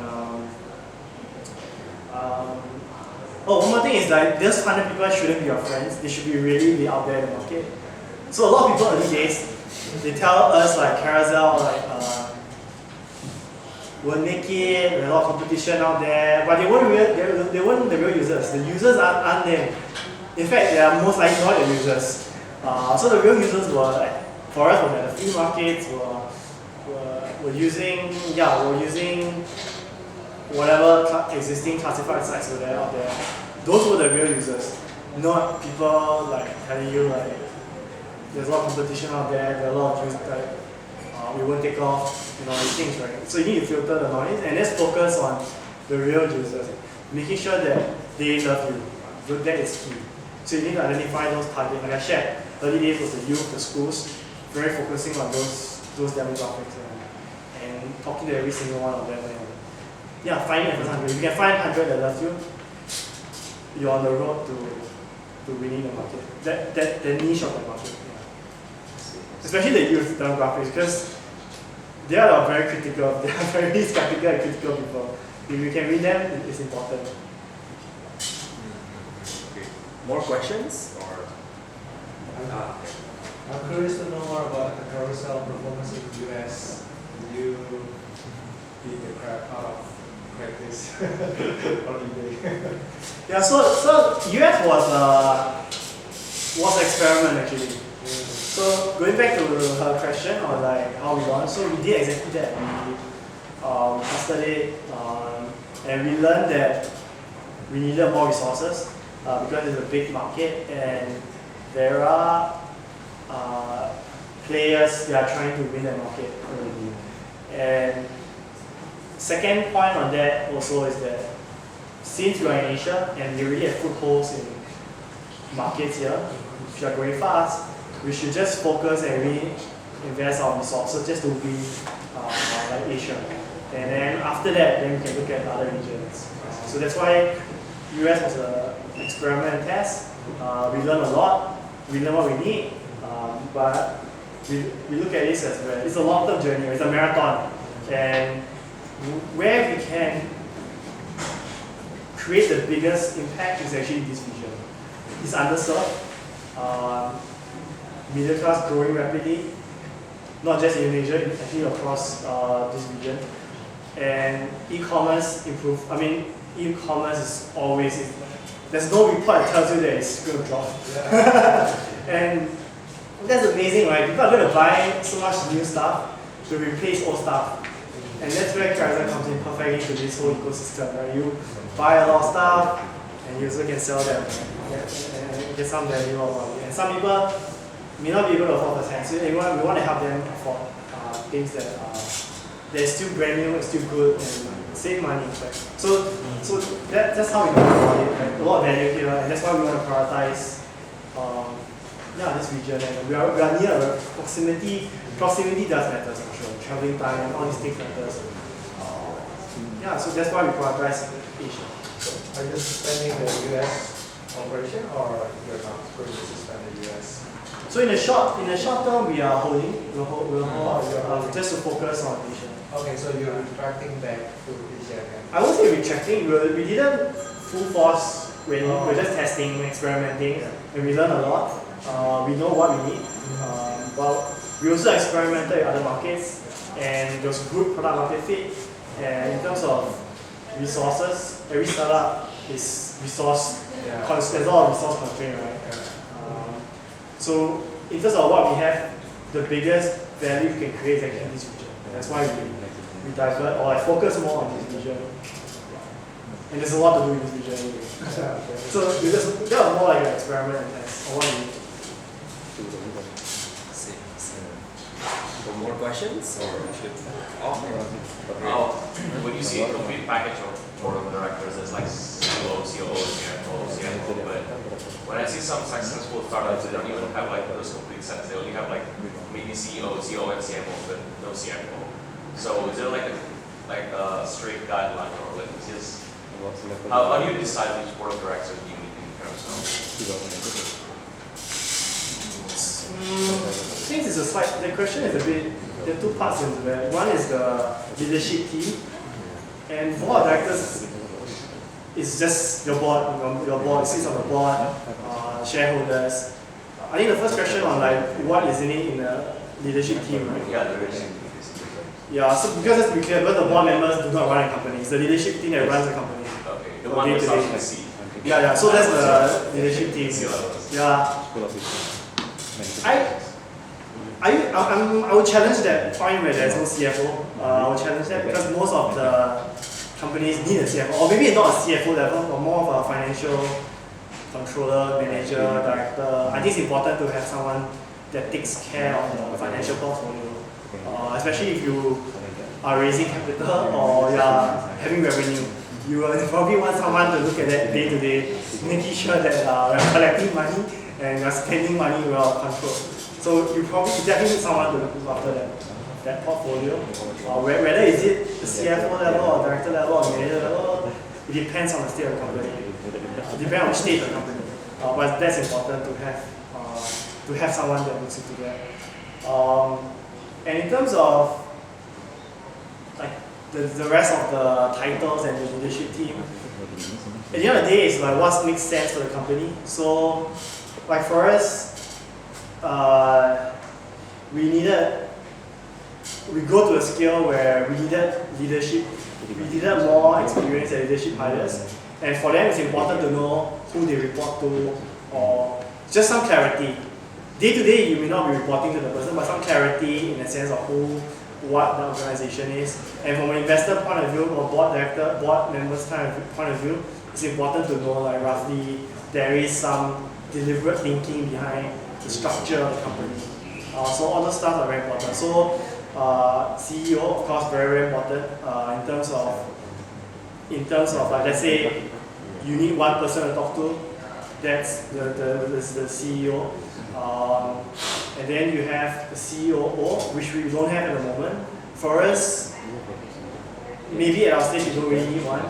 one more thing is like those 100 people shouldn't be your friends. They should be really out there in the market. So a lot of people early days, they tell us like carousel won't make it, there's a lot of competition out there, but they weren't the real users. The users aren't them. In fact, they are most likely not the users. So the real users were like, for us, were the flea markets, were using whatever existing classified sites were there out there. Those were the real users, not people like telling you like there's a lot of competition out there, a lot of use like we won't take off, these things, right? So you need to filter the noise and let's focus on the real users, making sure that they love you. So that is key. So you need to identify those targets. Like I shared, early days was the youth, the schools, very focusing on those demographics and talking to every single one of them. And finding the first 100. If you can find 100 that love you, you're on the road to winning the market. The niche of the market. Especially the youth demographics, because they are very critical, they are very skeptical and critical people. If you can win them, it's important. More questions? Or I'm curious to know more about the carousel performance in the US. You beat the crap out of practice holiday. Yeah, so US was experiment actually. So going back to her question on like how we launched, so we did exactly that. We tested it and we learned that we needed more resources because it's a big market and there are players that are trying to win the market already. And second point on that also is that since we are in Asia and we already have footholds in markets here, if you are going fast, we should just focus and really invest our resources just to win like Asia. And then after that, then we can look at other regions. So that's why US was an experiment and test. We learned a lot. We learned what we need. But we look at this as well. It's a long-term journey. It's a marathon. And where we can create the biggest impact is actually this region. It's underserved. Middle class growing rapidly. Not just in Indonesia, actually across this region. And e-commerce e-commerce is always, there's no report that tells you that it's going to drop. Yeah. And that's amazing, right? People are going to buy so much new stuff to replace old stuff. And that's where Carousel comes in perfectly to this whole ecosystem, right? You buy a lot of stuff and you also can sell them and get some value out of it. And some people may not be able to afford the tax. So we want to help them afford things that they're still brand new, still good, and save money. Right? So that's how we go about it. Right? A lot of value here, and that's why we want to prioritize this region. And we are near proximity. Proximity does matter for sure. Traveling time and all these things matters. So that's why we prioritize Asia. So are you suspending the US operation or you're not going to suspend the US? So in the short term, we are holding. We'll hold just to focus on Asia. Okay, so you're retracting back to Asia again. I won't say retracting. We didn't full force when we were just testing, experimenting, and we learned a lot. We know what we need, but we also experimented with other markets, and there was good product market fit. And in terms of resources, every startup is resource. There's a lot of resource constraint, right? So in terms of what we have, the biggest value we can create is actually in this region. That's why we divert or I focus more on this region. And there's a lot to do in this region anyway. So because that was more like an experiment and test. Or what we need. More questions? When you see a complete package of board of directors, there's like CEO, COO, CFO, CFO, but when I see some successful startups, they don't even have like those complete sets. They only have like maybe CEO, COO, and CFO, but no CFO. So is there like a strict guideline or like just how do you decide which board of directors you need in Carousel? Since it's a slight, the question is a bit, there are two parts into that. One is the leadership team, and board of directors is just your board. Your board sits on the board, shareholders. I think the first question on like what is in it in the leadership team, right? Yeah, there is. Yeah, so because let's be clear, the board members do not run a company. It's the leadership team that runs the company. Okay, the one who starts with C. Yeah, so that's the leadership team. Yeah. I would challenge that point where there's no CFO. I would challenge that because most of the companies need a CFO, or maybe not a CFO level, but more of a financial controller, manager, director. I think it's important to have someone that takes care of the financial portfolio, especially if you are raising capital or you are having revenue. You will probably want someone to look at that day to day, making sure that we're collecting money and you're spending money well controlled. So you definitely need someone to look after that portfolio. Whether is it the CFO level or director level or manager level, it depends on the state of the company. It depends on the state of the company. But that's important to have someone that looks into that. And in terms of like the rest of the titles and the leadership team. At the end of the day, it's like what makes sense for the company. So, like for us, we go to a scale where we needed leadership, we needed more experienced leadership hires, and for them it's important to know who they report to, or just some clarity. Day to day, you may not be reporting to the person, but some clarity in the sense of what the organization is. And from an investor point of view, or board members point of view, it's important to know like roughly there is some deliberate thinking behind the structure of the company. So all those stuff are very important. So CEO, of course, very, very important in terms of like, let's say you need one person to talk to, that's the CEO. And then you have the COO, which we don't have at the moment. For us, maybe at our stage we don't really need one.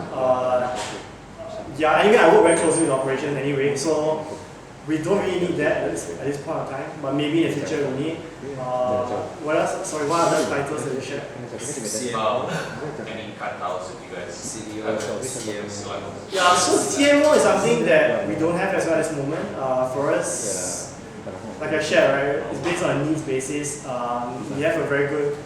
Anyway, I work very closely with operations anyway, so we don't really need that at this point of time. But maybe in the future we need. What else? Sorry, what other titles that you share? Any titles if you guys CDO, CMO. Yeah, so CMO is something that we don't have as well at this moment. For us, like I shared, right, it's based on a needs basis. We have a very good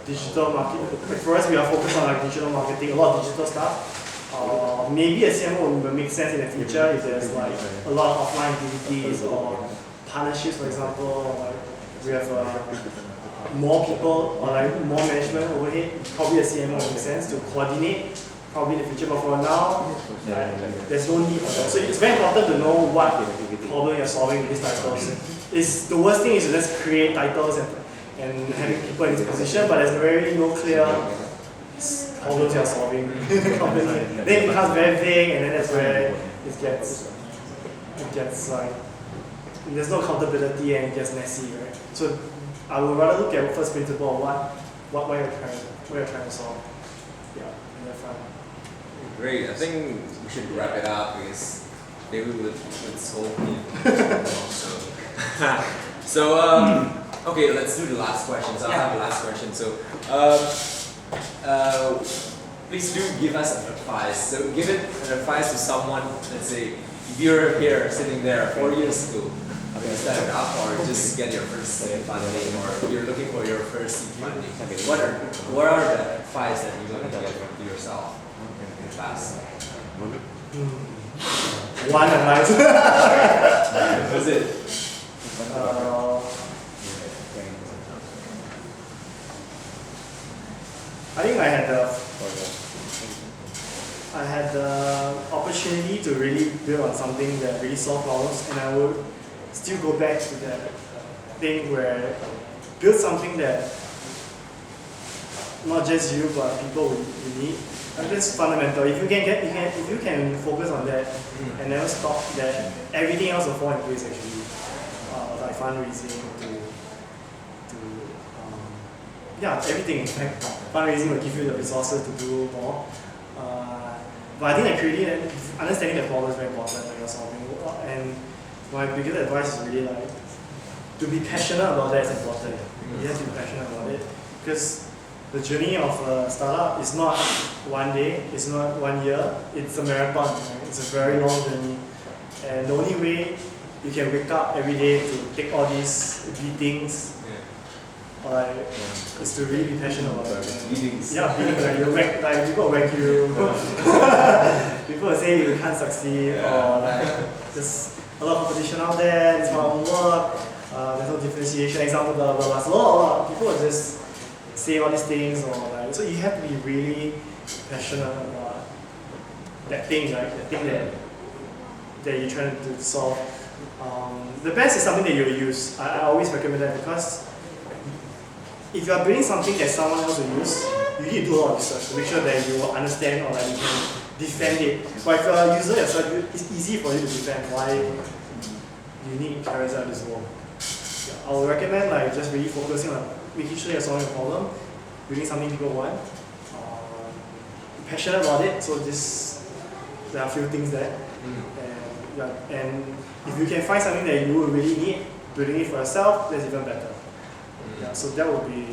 digital market. For us, we are focused on like digital marketing, a lot of digital stuff. Maybe a CMO will make sense in the future if there's like a lot of offline activities or partnerships, for example. Like we have more people or like more management overhead. Probably a CMO will make sense to coordinate. Probably in the future, but for now, there's no need for that. So it's very important to know what problem you're solving with these titles. The worst thing is to just create titles and having people in this position, but there's very no clear problems you're solving in the company. Then it becomes very vague, and then that's where it gets like, there's no accountability and it gets messy, right? So I would rather look at first principle of what you're trying to solve. Yeah, in that front. Great. I think we should wrap it up because David would scold me. Okay, let's do the last questions. I'll have the last question. So, please do give us an advice. So, give an advice to someone. Let's say if you're here sitting there 4 years ago, you started up or just get your first funding, or you're looking for your first seed funding. What are the advice that you're going to give to yourself in the past? One advice. Was it? I think I had the opportunity to really build on something that really solved problems, and I would still go back to that thing where build something that not just you but people will need. And that's fundamental. If you can focus on that and never stop, that everything else will fall in place actually. Like fundraising everything in fact. Fundraising will give you the resources to do more. But I think understanding the problem is very important when you're solving. And my biggest advice is really like to be passionate about that is important. You have to be passionate about it because the journey of a startup is not one day, it's not 1 year, it's a marathon. Right? It's a very long journey. And the only way you can wake up every day to take all these beatings, is to really be passionate about it. Beatings. Yeah, beatings. Like people whack you. People will say you can't succeed, or like there's a lot of competition out there. It's not work. There's no differentiation. Example, blah blah blah. So a lot of people will just say all these things, or like, so you have to be really passionate about that thing, right? The thing that you're trying to solve. The best is something that you'll use. I always recommend that because if you are building something that someone else will use, you need to do a lot of research to make sure that you will understand or that you can defend it. But if you are a user yourself, it's easy for you to defend why you need Carousel in this world. Yeah, I would recommend like just really focusing on making sure you're solving a problem, building something people want, be passionate about it. So there are a few things there. And if you can find something that you really need, building it for yourself, that's even better. Yeah, so that would be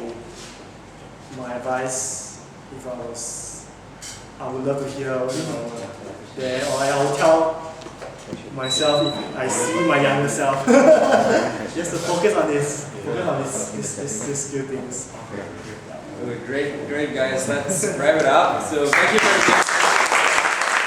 my advice, if I would love to hear, there, or I will tell myself if I see my younger self. Just to focus on these few things. Great guys. Let's wrap it up. So thank you for